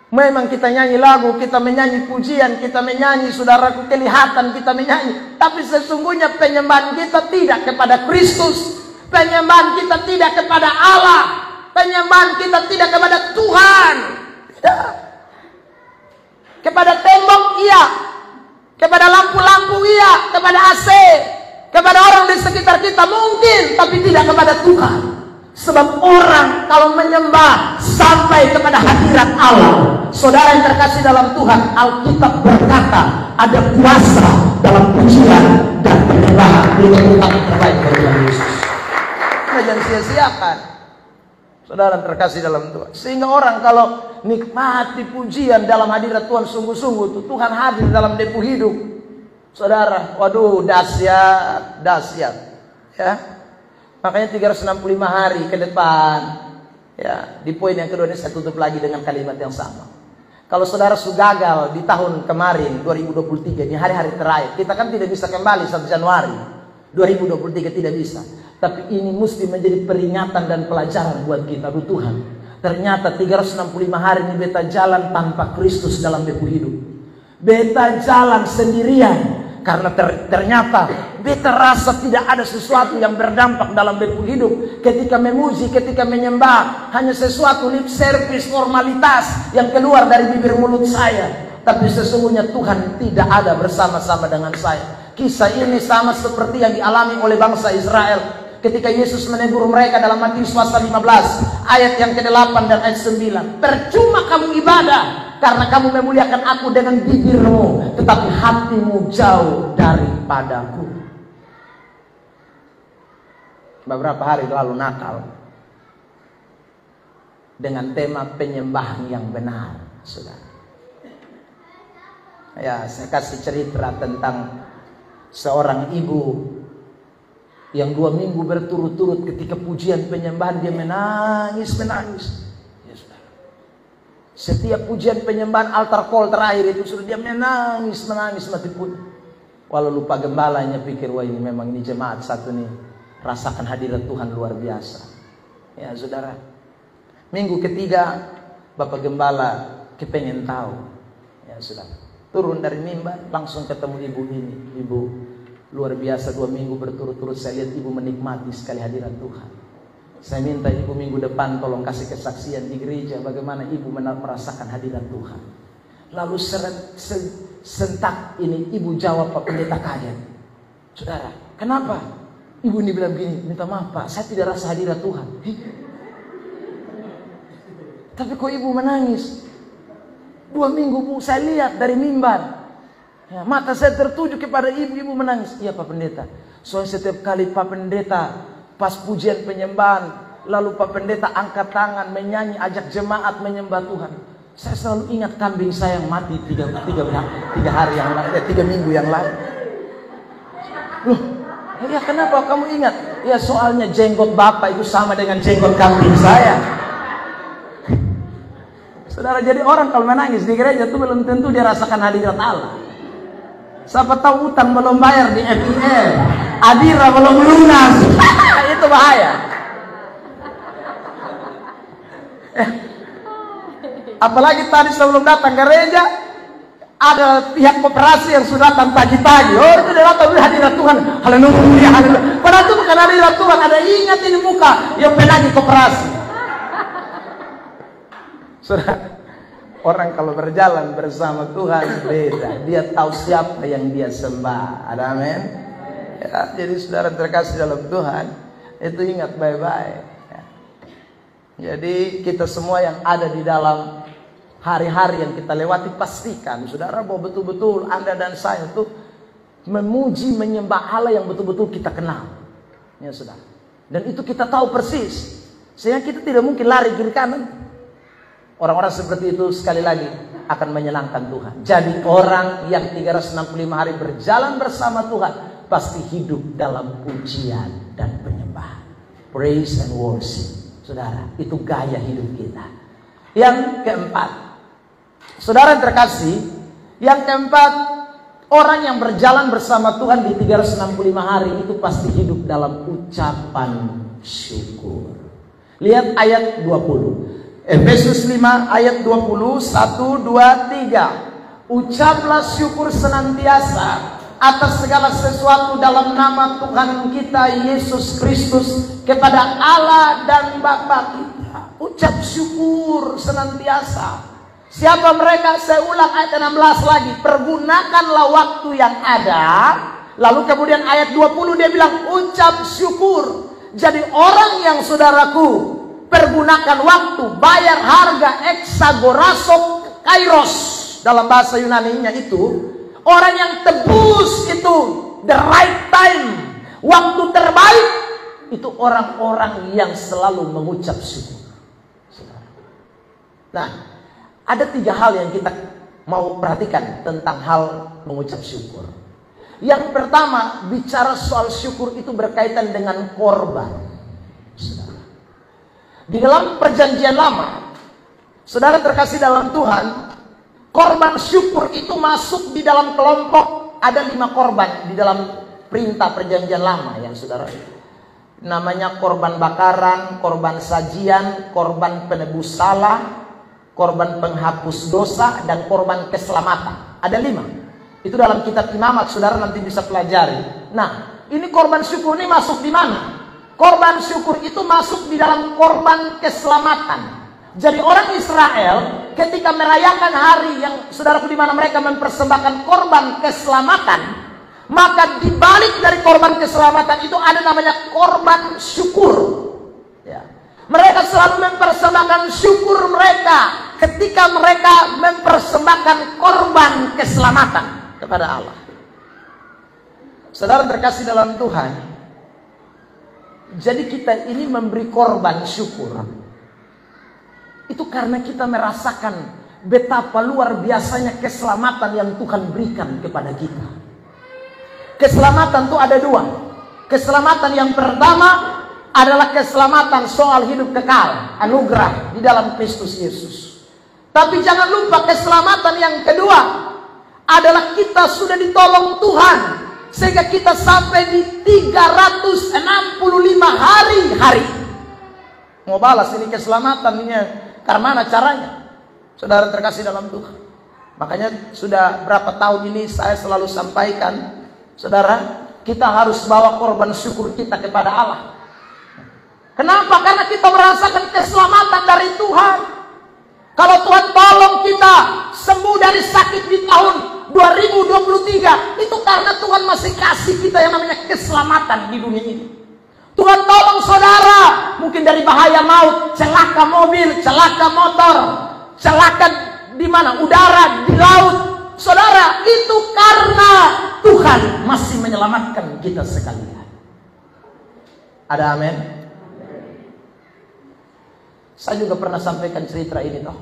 Memang kita nyanyi lagu, kita menyanyi pujian, kita menyanyi, saudaraku, kelihatan kita menyanyi. Tapi sesungguhnya penyembahan kita tidak kepada Kristus. Penyembahan kita tidak kepada Allah. Penyembahan kita tidak kepada Tuhan. Tidak. Kepada tembok iya. Kepada lampu-lampu iya. Kepada AC. Kepada orang di sekitar kita mungkin. Tapi tidak kepada Tuhan. Sebab orang kalau menyembah sampai kepada hadirat Allah. Saudara yang terkasih dalam Tuhan, Alkitab berkata ada kuasa dalam pujian dan penyembahan. Itu yang terbaik bagi Yesus. Jangan sia-siakan. Saudara terkasih dalam Tuhan. Sehingga orang kalau nikmati pujian dalam hadirat Tuhan sungguh-sungguh, Tuhan hadir dalam depu hidup. Saudara, waduh dahsyat, dahsyat. Ya. Makanya 365 hari ke depan, ya, di poin yang kedua ini saya tutup lagi dengan kalimat yang sama. Kalau saudara sudah gagal di tahun kemarin 2023, di hari-hari terakhir, kita kan tidak bisa kembali 1 Januari 2023, tidak bisa. Tapi ini mesti menjadi peringatan dan pelajaran buat kita. Aduh Tuhan, ternyata 365 hari ini beta jalan tanpa Kristus dalam depu hidup. Beta jalan sendirian. Karena ternyata beta rasa tidak ada sesuatu yang berdampak dalam depu hidup. Ketika memuji, ketika menyembah, hanya sesuatu lip service, formalitas yang keluar dari bibir mulut saya. Tapi sesungguhnya Tuhan tidak ada bersama-sama dengan saya. Kisah ini sama seperti yang dialami oleh bangsa Israel ketika Yesus menegur mereka dalam Matius pasal 15 ayat yang ke-8 dan ayat 9. Percuma kamu ibadah karena kamu memuliakan aku dengan bibirmu, tetapi hatimu jauh daripadaku. Beberapa hari lalu Natal dengan tema penyembahan yang benar, saudara. Ya, saya kasih cerita tentang seorang ibu yang 2 minggu berturut-turut ketika pujian penyembahan dia menangis. Ya, saudara. Setiap pujian penyembahan altar call terakhir itu sudah dia menangis mati pun. Walau lupa gembalanya pikir wah ini memang ini jemaat satu nih rasakan hadirat Tuhan luar biasa. Ya saudara. Minggu ketiga Bapak Gembala kepengen tahu. Ya saudara. Turun dari mimbar langsung ketemu ibu ini. Ibu luar biasa 2 minggu berturut-turut saya lihat ibu menikmati sekali hadirat Tuhan. Saya minta ibu minggu depan tolong kasih kesaksian di gereja bagaimana ibu merasakan hadirat Tuhan. Lalu sentak ini ibu jawab Pak Pendeta kaget. Saudara, kenapa? Ibu ini bilang begini, minta maaf Pak, saya tidak rasa hadirat Tuhan. Tapi kok ibu menangis? 2 minggu bu saya lihat dari mimbar. Ya, mata saya tertuju kepada ibu menangis. Iya Pak Pendeta. Soalnya setiap kali Pak Pendeta pas pujian penyembahan, lalu Pak Pendeta angkat tangan menyanyi ajak jemaat menyembah Tuhan. Saya selalu ingat kambing saya yang mati 3 hari yang lalu, 3 minggu yang lalu. Loh, ya kenapa kamu ingat? Ya soalnya jenggot bapak itu sama dengan jenggot kambing saya. Saudara, jadi orang kalau menangis di gereja itu belum tentu dia rasakan hadirat Allah. Siapa tahu utang belum bayar di FIL, Adira belum lunas. Itu bahaya. Apalagi tadi sebelum datang ke gereja ada pihak koperasi yang sudah datang pagi-pagi. Oh, itu dia datang hadirat Tuhan. Haleluya, haleluya. Padahal itu bukan hadirat Tuhan. Ada ingat ini muka yang penagih koperasi. Saudara, orang kalau berjalan bersama Tuhan beda. Dia tahu siapa yang dia sembah. Ada amin. Ya, jadi saudara terkasih dalam Tuhan, itu ingat baik-baik. Ya. Jadi kita semua yang ada di dalam hari-hari yang kita lewati, pastikan saudara bahwa betul-betul Anda dan saya itu memuji, menyembah Allah yang betul-betul kita kenal. Ya saudara. Dan itu kita tahu persis. Sehingga kita tidak mungkin lari kiri kanan. Orang-orang seperti itu sekali lagi akan menyenangkan Tuhan. Jadi orang yang 365 hari berjalan bersama Tuhan pasti hidup dalam pujian dan penyembahan. Praise and worship. Saudara, itu gaya hidup kita. Yang keempat, saudara yang terkasih, yang keempat, orang yang berjalan bersama Tuhan di 365 hari itu pasti hidup dalam ucapan syukur. Lihat ayat 20. Efesus 5 ayat 20, 1, 2, 3. Ucaplah syukur senantiasa atas segala sesuatu dalam nama Tuhan kita Yesus Kristus kepada Allah dan Bapa kita. Ucap syukur senantiasa. Siapa mereka? Saya ulang ayat 16 lagi. Pergunakanlah waktu yang ada. Lalu kemudian ayat 20 dia bilang ucap syukur. Jadi orang yang saudaraku pergunakan waktu, bayar harga exagorasok kairos dalam bahasa Yunani-nya itu, orang yang tebus itu the right time, waktu terbaik, itu orang-orang yang selalu mengucap syukur. Nah, ada 3 hal yang kita mau perhatikan tentang hal mengucap syukur. Yang pertama, bicara soal syukur itu berkaitan dengan korban. Di dalam perjanjian lama, saudara terkasih dalam Tuhan, korban syukur itu masuk di dalam kelompok. Ada 5 korban di dalam perintah perjanjian lama yang saudara, namanya korban bakaran, korban sajian, korban penebus salah, korban penghapus dosa, dan korban keselamatan. Ada 5. Itu dalam kitab Imamat, saudara nanti bisa pelajari. Nah, ini korban syukur ini masuk di mana? Korban syukur itu masuk di dalam korban keselamatan. Jadi orang Israel ketika merayakan hari yang saudaraku di mana mereka mempersembahkan korban keselamatan, maka di balik dari korban keselamatan itu ada namanya korban syukur. Ya. Mereka selalu mempersembahkan syukur mereka ketika mereka mempersembahkan korban keselamatan kepada Allah. Saudara terkasih dalam Tuhan, jadi kita ini memberi korban syukur itu karena kita merasakan betapa luar biasanya keselamatan yang Tuhan berikan kepada kita. Keselamatan itu ada 2. Keselamatan yang pertama adalah keselamatan soal hidup kekal, anugerah di dalam Kristus Yesus. Tapi jangan lupa keselamatan yang kedua adalah kita sudah ditolong Tuhan sehingga kita sampai di 365 hari. Mau balas ini keselamatannya, karena mana caranya? Saudara terkasih dalam Tuhan. Makanya sudah berapa tahun ini saya selalu sampaikan, saudara, kita harus bawa korban syukur kita kepada Allah. Kenapa? Karena kita merasakan keselamatan dari Tuhan. Kalau Tuhan tolong kita sembuh dari sakit di tahun 2023, itu karena Tuhan masih kasih kita yang namanya keselamatan di dunia ini. Tuhan tolong saudara mungkin dari bahaya maut, celaka mobil, celaka motor, celaka di mana, udara, di laut. Saudara, itu karena Tuhan masih menyelamatkan kita sekalian. Ada amin? Saya juga pernah sampaikan cerita ini toh.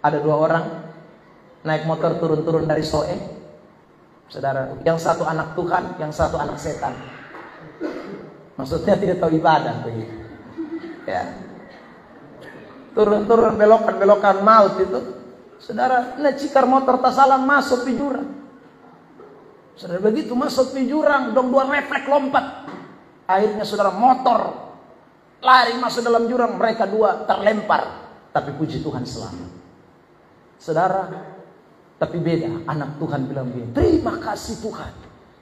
Ada 2 orang naik motor turun-turun dari Soe. Saudara, yang satu anak Tuhan, yang satu anak setan. Maksudnya tidak tahu ibadah begitu. Ya. Turun-turun belokan-belokan maut itu. Saudara, cikar motor tak salah masuk di jurang. Saudara, begitu masuk di jurang, dong 2 refleks lompat. Akhirnya saudara motor lari masuk dalam jurang, mereka 2 terlempar. Tapi puji Tuhan selamat. Saudara, tapi beda, anak Tuhan bilang begini, terima kasih Tuhan,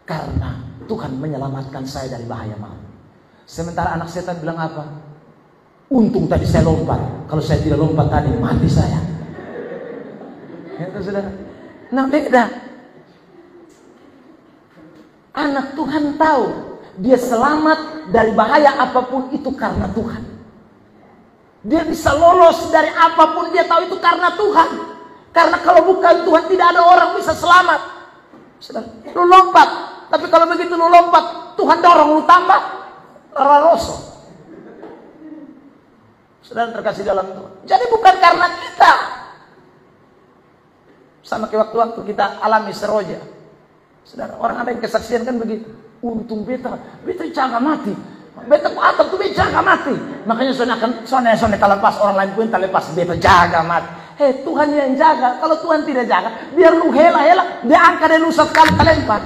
karena Tuhan menyelamatkan saya dari bahaya maut. Sementara anak setan bilang apa? Untung tadi saya lompat, kalau saya tidak lompat tadi mati saya. Itu saudara. Nah beda. Anak Tuhan tahu dia selamat dari bahaya apapun itu karena Tuhan. Dia bisa lolos dari apapun, dia tahu itu karena Tuhan. Karena kalau bukan Tuhan tidak ada orang bisa selamat. Saudara, lu lompat, tapi kalau begitu lu lompat, Tuhan dorong lu tambah rararoso. Saudara terkasih dalam Tuhan. Jadi bukan karena kita. Sama kayak waktu kita alami seroja. Saudara, orang ada yang kesaksian kan begitu. Untung beta jaga mati. Beta ku atap tuh beta jaga mati. Makanya soalnya lepas orang lain pun lepas beta jaga mati. Tuhan yang jaga. Kalau Tuhan tidak jaga, biar lu hela dia angkat dan lu sekali kelempar.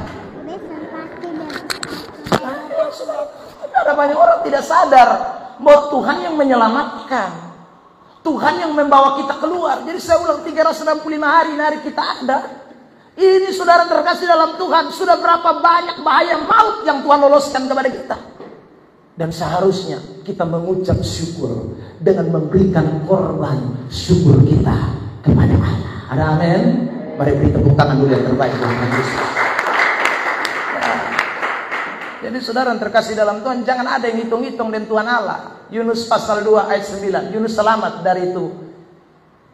Ada banyak orang tidak sadar bahwa Tuhan yang menyelamatkan, Tuhan yang membawa kita keluar. Jadi saya ulang 365 hari kita ada. Ini saudara terkasih dalam Tuhan, sudah berapa banyak bahaya maut yang Tuhan loloskan kepada kita. Dan seharusnya kita mengucap syukur dengan memberikan korban syukur kita kepada Allah. Ada amin? Mari beri tepuk tangan dulu yang terbaik buat Tuhan Yesus. Jadi saudara yang terkasih dalam Tuhan, jangan ada yang hitung-hitung dengan Tuhan Allah. Yunus pasal 2 ayat 9. Yunus selamat dari itu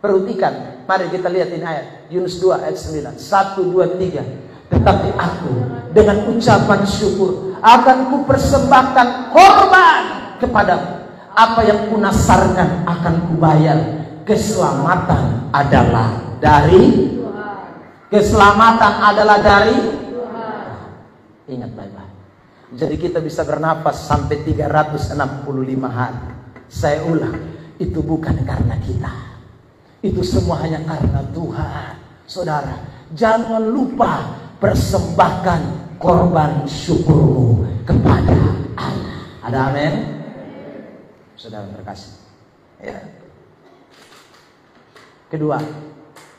perut ikan. Mari kita lihat ini ayat. Yunus 2 ayat 9. 1, 2, 3. Tetapi aku dengan ucapan syukur akan kupersembahkan korban kepadamu. Apa yang kunasarkan akan kubayar. Keselamatan adalah dari Tuhan. Keselamatan adalah dari Tuhan. Ingat baik-baik. Jadi kita bisa bernapas sampai 365 hari. Saya ulang, itu bukan karena kita. Itu semua hanya karena Tuhan. Saudara, jangan lupa persembahkan korban syukurmu kepada Allah. Ada amin? Saudara terkasih. Ya. Kedua,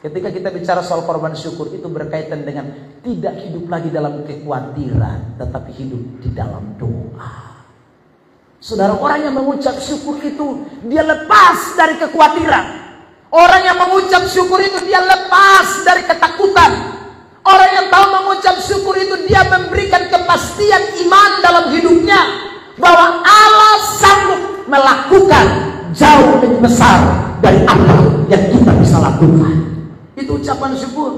ketika kita bicara soal korban syukur, itu berkaitan dengan tidak hidup lagi dalam kekhawatiran, tetapi hidup di dalam doa. Saudara, orang yang mengucap syukur itu dia lepas dari kekhawatiran. Orang yang mengucap syukur itu dia lepas dari ketakutan. Orang yang tahu mengucap syukur itu dia memberikan kepastian iman dalam hidupnya bahwa Allah sanggup melakukan jauh lebih besar dari apa yang kita bisa lakukan. Itu ucapan syukur,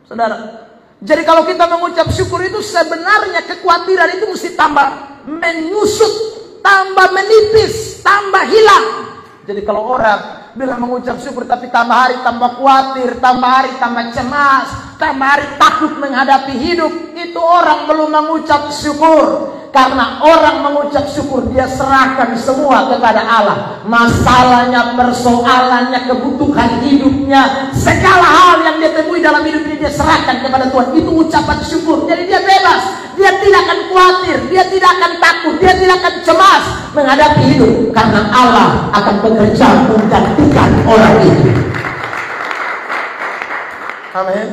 saudara. Jadi kalau kita mengucap syukur itu sebenarnya kekhawatiran itu mesti tambah menyusut, tambah menipis, tambah hilang. Jadi kalau orang bilang mengucap syukur tapi tambah hari tambah khawatir, tambah hari tambah cemas, tambah hari takut menghadapi hidup, itu orang belum mengucap syukur. Karena orang mengucap syukur, dia serahkan semua kepada Allah. Masalahnya, persoalannya, kebutuhan hidupnya, segala hal yang dia temui dalam hidup ini dia serahkan kepada Tuhan. Itu ucapan syukur. Jadi dia bebas. Dia tidak akan khawatir, dia tidak akan takut, dia tidak akan cemas menghadapi hidup. Karena Allah akan bekerja menggantikan orang itu. Amin.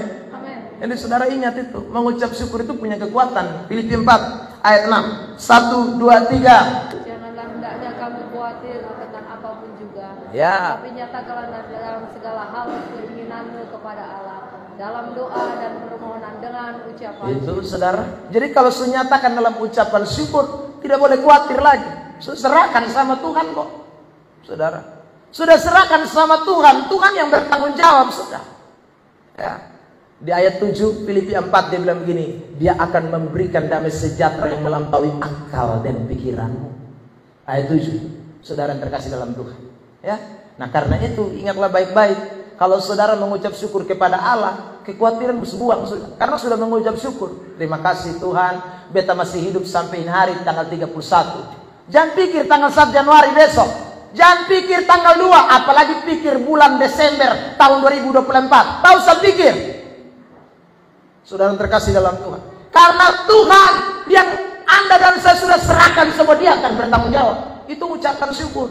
Jadi saudara ingat itu, mengucap syukur itu punya kekuatan. Filipi 4 ayat 6. 1, 2, 3. Janganlah hendaknya kamu khawatir tentang apapun juga. Ya. Tapi nyatakanlah dalam segala hal keinginanmu kepada Allah dalam doa dan permohonan dengan ucapan. Itu saudara. Jadi kalau sudah nyatakan dalam ucapan syukur, tidak boleh khawatir lagi. Sudah serahkan sama Tuhan kok. Saudara. Sudah serahkan sama Tuhan. Tuhan yang bertanggung jawab sudah. Ya. Di ayat 7 Filipi 4 dia bilang begini, dia akan memberikan damai sejahtera yang melampaui akal dan pikiranmu. Ayat 7, saudara yang terkasih dalam Tuhan. Ya, nah karena itu ingatlah baik-baik, Kalau saudara mengucap syukur kepada Allah, kekhawatiran buang sudah. Karena sudah mengucap syukur. Terima kasih Tuhan, beta masih hidup sampai hari tanggal 31. Jangan pikir tanggal 1 Januari besok. Jangan pikir tanggal 2, apalagi pikir bulan Desember tahun 2024. Tak usah pikir. Saudara terkasih dalam Tuhan. Karena Tuhan yang Anda dan saya sudah serahkan semua, Dia akan bertanggung jawab. Itu ucapan syukur.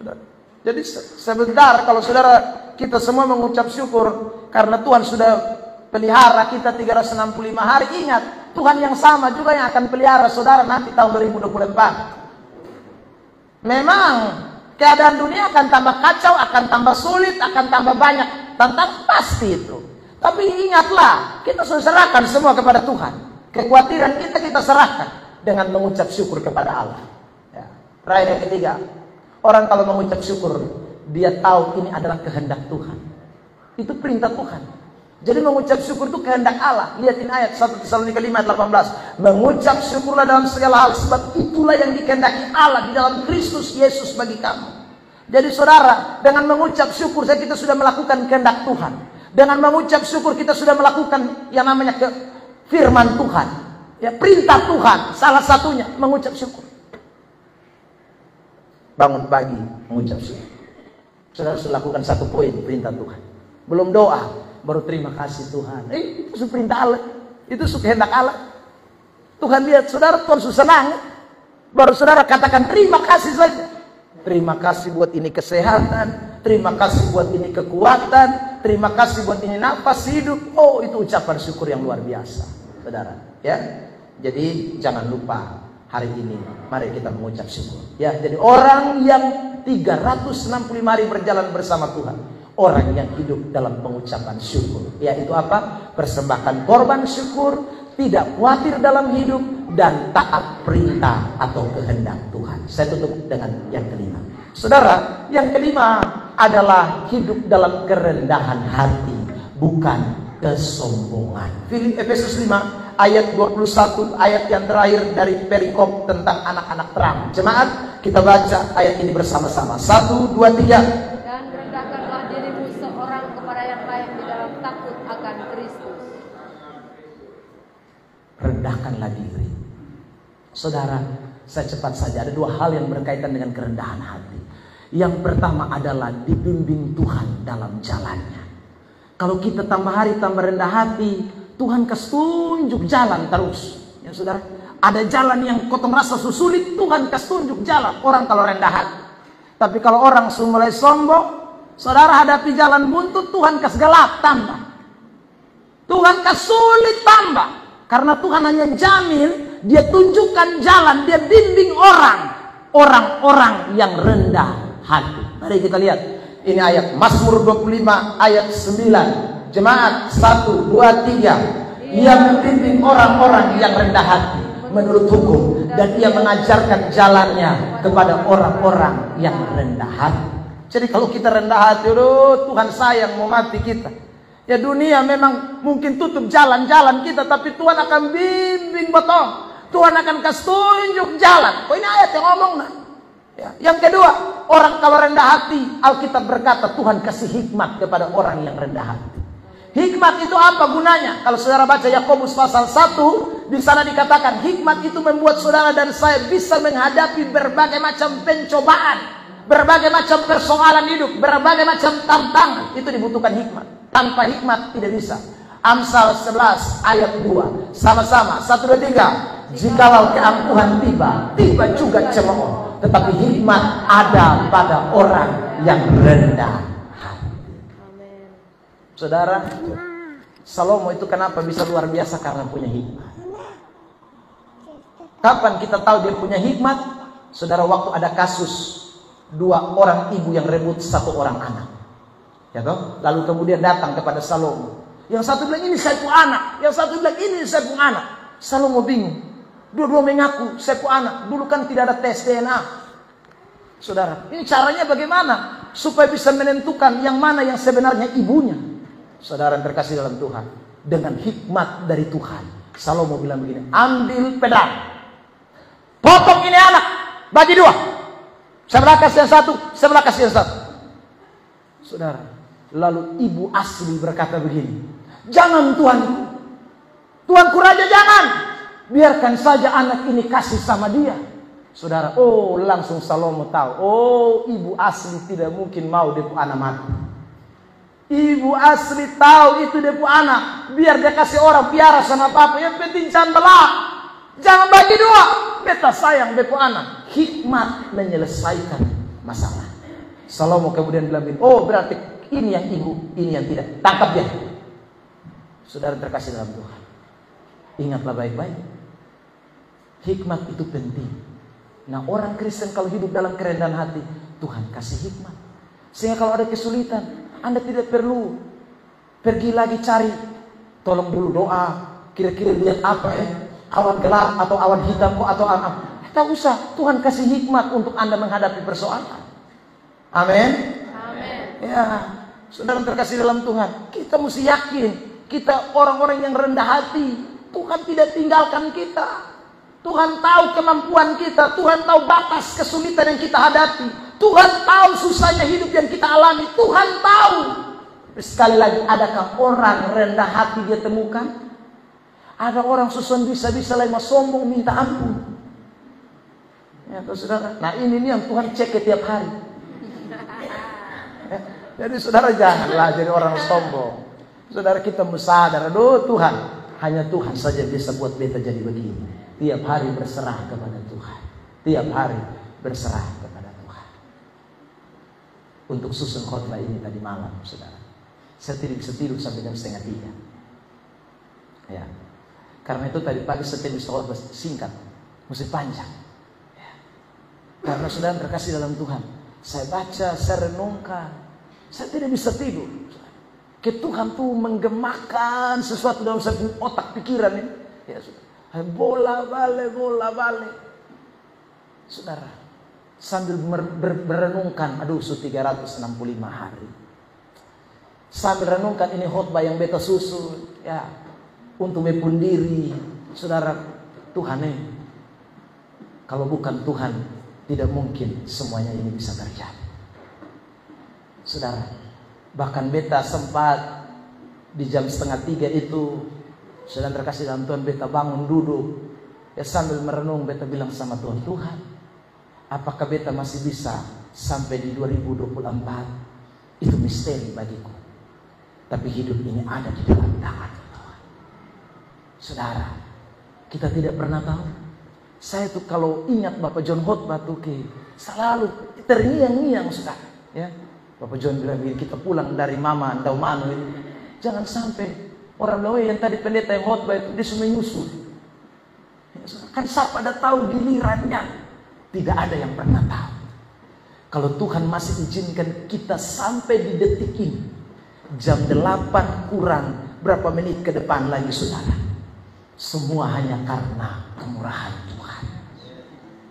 Saudara. Jadi sebentar kalau saudara kita semua mengucap syukur karena Tuhan sudah pelihara kita 365 hari. Ingat, Tuhan yang sama juga yang akan pelihara saudara nanti tahun 2024. Memang keadaan dunia akan tambah kacau, akan tambah sulit, akan tambah banyak tantangan, pasti itu. Tapi ingatlah, kita sudah serahkan semua kepada Tuhan. Kekhawatiran kita serahkan dengan mengucap syukur kepada Allah. Ya. Raya yang ketiga, orang kalau mengucap syukur, dia tahu ini adalah kehendak Tuhan. Itu perintah Tuhan. Jadi mengucap syukur itu kehendak Allah. Lihat ini ayat 1 Tesalonika 5 ayat 18. Mengucap syukurlah dalam segala hal, sebab itulah yang dikehendaki Allah di dalam Kristus Yesus bagi kamu. Jadi saudara, dengan mengucap syukur kita sudah melakukan kehendak Tuhan. Dengan mengucap syukur kita sudah melakukan yang namanya firman Tuhan. Ya, perintah Tuhan. Salah satunya mengucap syukur. Bangun pagi mengucap syukur. Saudara harus lakukan satu poin perintah Tuhan. Belum doa, baru terima kasih Tuhan. Itu perintah Allah. Itu kehendak Allah. Tuhan lihat saudara, Tuhan senang. Baru saudara katakan terima kasih saja. Terima kasih buat ini kesehatan. Terima kasih buat ini kekuatan. Terima kasih buat ini nafas hidup. Oh, itu ucapan syukur yang luar biasa, saudara. Ya, jadi jangan lupa. Hari ini mari kita mengucap syukur. Ya, jadi orang yang 365 hari berjalan bersama Tuhan, orang yang hidup dalam pengucapan syukur. Yaitu apa? Persembahkan korban syukur, tidak khawatir dalam hidup, dan taat perintah atau kehendak Tuhan. Saya tutup dengan yang kelima. Saudara, yang kelima adalah hidup dalam kerendahan hati, bukan kesombongan. Efesus 5 ayat 21, ayat yang terakhir dari perikop tentang anak-anak terang. Jemaat, kita baca ayat ini bersama-sama. 1, 2, 3. Dan rendahkanlah dirimu seorang kepada yang lain di dalam takut akan Kristus. Rendahkanlah diri. Saudara, saya cepat saja. Ada dua hal yang berkaitan dengan kerendahan hati. Yang pertama adalah dibimbing Tuhan dalam jalannya. Kalau kita tambah hari tambah rendah hati, Tuhan kasih tunjuk jalan terus. Ya saudara, ada jalan yang kau merasa sulit, Tuhan kasih tunjuk jalan. Orang kalau rendah hati. Tapi kalau orang mulai sombong, saudara hadapi jalan buntu, Tuhan kasih gelap tambah. Tuhan kasih sulit tambah. Karena Tuhan hanya jamin, Dia tunjukkan jalan, Dia bimbing orang-orang yang rendah hati. Mari kita lihat. Ini ayat Mazmur 25 ayat 9. Jemaat 1, 2, 3. Ia membimbing orang-orang yang rendah hati menurut hukum, dan Ia mengajarkan jalannya kepada orang-orang yang rendah hati. Jadi kalau kita rendah hati, Tuhan sayang mau mati kita. Ya dunia memang mungkin tutup jalan-jalan kita, tapi Tuhan akan bimbing betul. Tuhan akan kasih tunjuk jalan. Ini ayat yang ngomong nah. Ya. Yang kedua, orang kalau rendah hati, Alkitab berkata Tuhan kasih hikmat kepada orang yang rendah hati. Hikmat itu apa gunanya? Kalau saudara baca Yakobus pasal 1, di sana dikatakan hikmat itu membuat saudara dan saya bisa menghadapi berbagai macam pencobaan, berbagai macam persoalan hidup, berbagai macam tantangan. Itu dibutuhkan hikmat. Tanpa hikmat tidak bisa. Amsal 11 ayat 2. Sama-sama 1, 2, 3. Jikalau keangkuhan tiba juga cemooh, tetapi hikmat ada pada orang yang rendah hati. Saudara, Salomo itu kenapa bisa luar biasa? Karena punya hikmat. Kapan kita tahu dia punya hikmat? Saudara, waktu ada kasus 2 orang ibu yang rebut 1 orang anak. Ya toh? Lalu kemudian datang kepada Salomo. Yang satu bilang ini saya punya anak, yang satu bilang ini saya punya anak. Salomo bingung. Dua-dua mengaku saya punya anak. Dulu kan tidak ada tes DNA. Saudara, ini caranya bagaimana supaya bisa menentukan yang mana yang sebenarnya ibunya? Saudara yang terkasih dalam Tuhan, dengan hikmat dari Tuhan, Salomo bilang begini, ambil pedang, potong ini anak, bagi 2. Sebelah kasih yang satu, sebelah kasih yang satu. Saudara, Lalu ibu asli berkata begini, "Jangan Tuanku, Tuanku Raja, jangan. Biarkan saja anak ini kasih sama dia." Saudara, langsung Salomo tahu, ibu asli tidak mungkin mau depu anak mati. Ibu asli tahu itu depu anak, biar dia kasih orang piara sama papa, yang penting jangan belah, jangan bagi dua. Beta sayang depu anak. Hikmat menyelesaikan masalah. Salomo kemudian bilang, berarti ini yang ibu, ini yang tidak. Tangkap dia. Saudara terkasih dalam Tuhan, ingatlah baik-baik. Hikmat itu penting. Nah, orang Kristen kalau hidup dalam kerendahan hati, Tuhan kasih hikmat. Sehingga kalau ada kesulitan, Anda tidak perlu pergi lagi cari, tolong dulu doa, kira-kira lihat apa awan gelap atau awan hitam atau apa. Tak usah, Tuhan kasih hikmat untuk Anda menghadapi persoalan. Amin. Amin. Ya, saudara terkasih dalam Tuhan, kita mesti yakin, kita orang-orang yang rendah hati, Tuhan tidak tinggalkan kita. Tuhan tahu kemampuan kita, Tuhan tahu batas kesulitan yang kita hadapi, Tuhan tahu susahnya hidup yang kita alami, Tuhan tahu. Sekali lagi, adakah orang rendah hati dia temukan? Ada orang susun bisa-bisa lagi sombong minta ampun. Ya, saudara. Nah, ini yang Tuhan cek tiap hari. Jadi saudara janganlah jadi orang sombong. Saudara, kita mesti sadar, Tuhan, hanya Tuhan saja bisa buat beta jadi begini. Tiap hari berserah kepada Tuhan. Tiap hari berserah kepada Tuhan. Untuk susun khotbah ini tadi malam, saudara, saya tidak bisa tidur sampai jam 2:30. Ya, karena itu tadi pagi saya tidak bisa khotbah singkat, mesti panjang. Ya. Karena saudara terkasih dalam Tuhan, saya baca, saya renungkan, saya tidak bisa tidur. Ke Tuhan tuh menggemakan sesuatu dalam otak pikiran ini. Ya, saudara. Bola balik. Saudara, sambil berenungkan, 365 hari. Sambil renungkan ini khotbah yang beta susun, ya, untuk mempundiri, saudara, Tuhan kalau bukan Tuhan, tidak mungkin semuanya ini bisa terjadi. Saudara, bahkan beta sempat di jam 2:30 itu, saudara terkasih dalam Tuhan, beta bangun duduk, ya, sambil merenung, beta bilang sama Tuhan, Tuhan, apakah beta masih bisa sampai di 2024? Itu misteri bagiku. Tapi hidup ini ada di dalam tangan Tuhan. Saudara, kita tidak pernah tahu. Saya tuh kalau ingat Bapak John khotbah tuh selalu terngiang-ngiang, saudara. Ya, Bapak John bilang, kita pulang dari Mama Ndaumanu ini, jangan sampai orang lain yang tadi pendeta yang khotbah itu dia semua nyusul. Ya, kan siapa ada tahu gilirannya? Tidak ada yang pernah tahu. Kalau Tuhan masih izinkan kita sampai di detik ini, jam 8 kurang berapa menit ke depan lagi, saudara, semua hanya karena kemurahan Tuhan.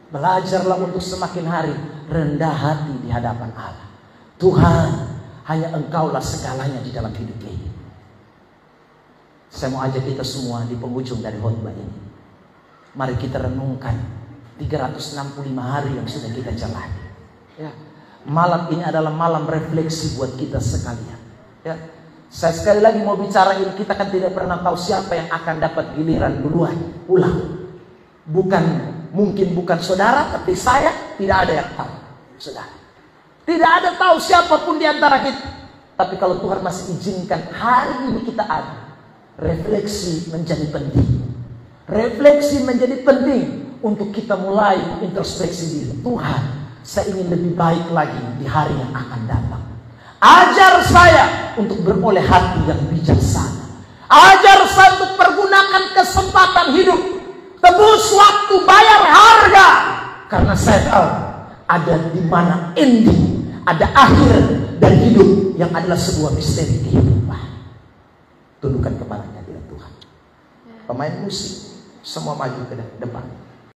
Belajarlah untuk semakin hari rendah hati di hadapan Allah. Tuhan, hanya Engkaulah segalanya di dalam hidup ini. Saya mau ajak kita semua di penghujung dari khotbah ini, mari kita renungkan 365 hari yang sudah kita jalani. Ya. Malam ini adalah malam refleksi buat kita sekalian. Ya. Saya sekali lagi mau bicara ini, kita kan tidak pernah tahu siapa yang akan dapat giliran duluan pulang. Mungkin bukan saudara, tapi saya tidak ada yang tahu, saudara. Tidak ada tahu siapapun di antara kita. Tapi kalau Tuhan masih izinkan hari ini kita ada, refleksi menjadi penting. Refleksi menjadi penting untuk kita mulai introspeksi diri. Tuhan, saya ingin lebih baik lagi di hari yang akan datang. Ajar saya untuk beroleh hati yang bijaksana. Ajar saya untuk pergunakan kesempatan hidup. Tebus waktu, bayar harga. Karena saya tahu ada di mana ending, ada akhir dari hidup yang adalah sebuah misteri kehidupan. Tundukkan kepalanya di Tuhan. Pemain musik semua maju ke depan.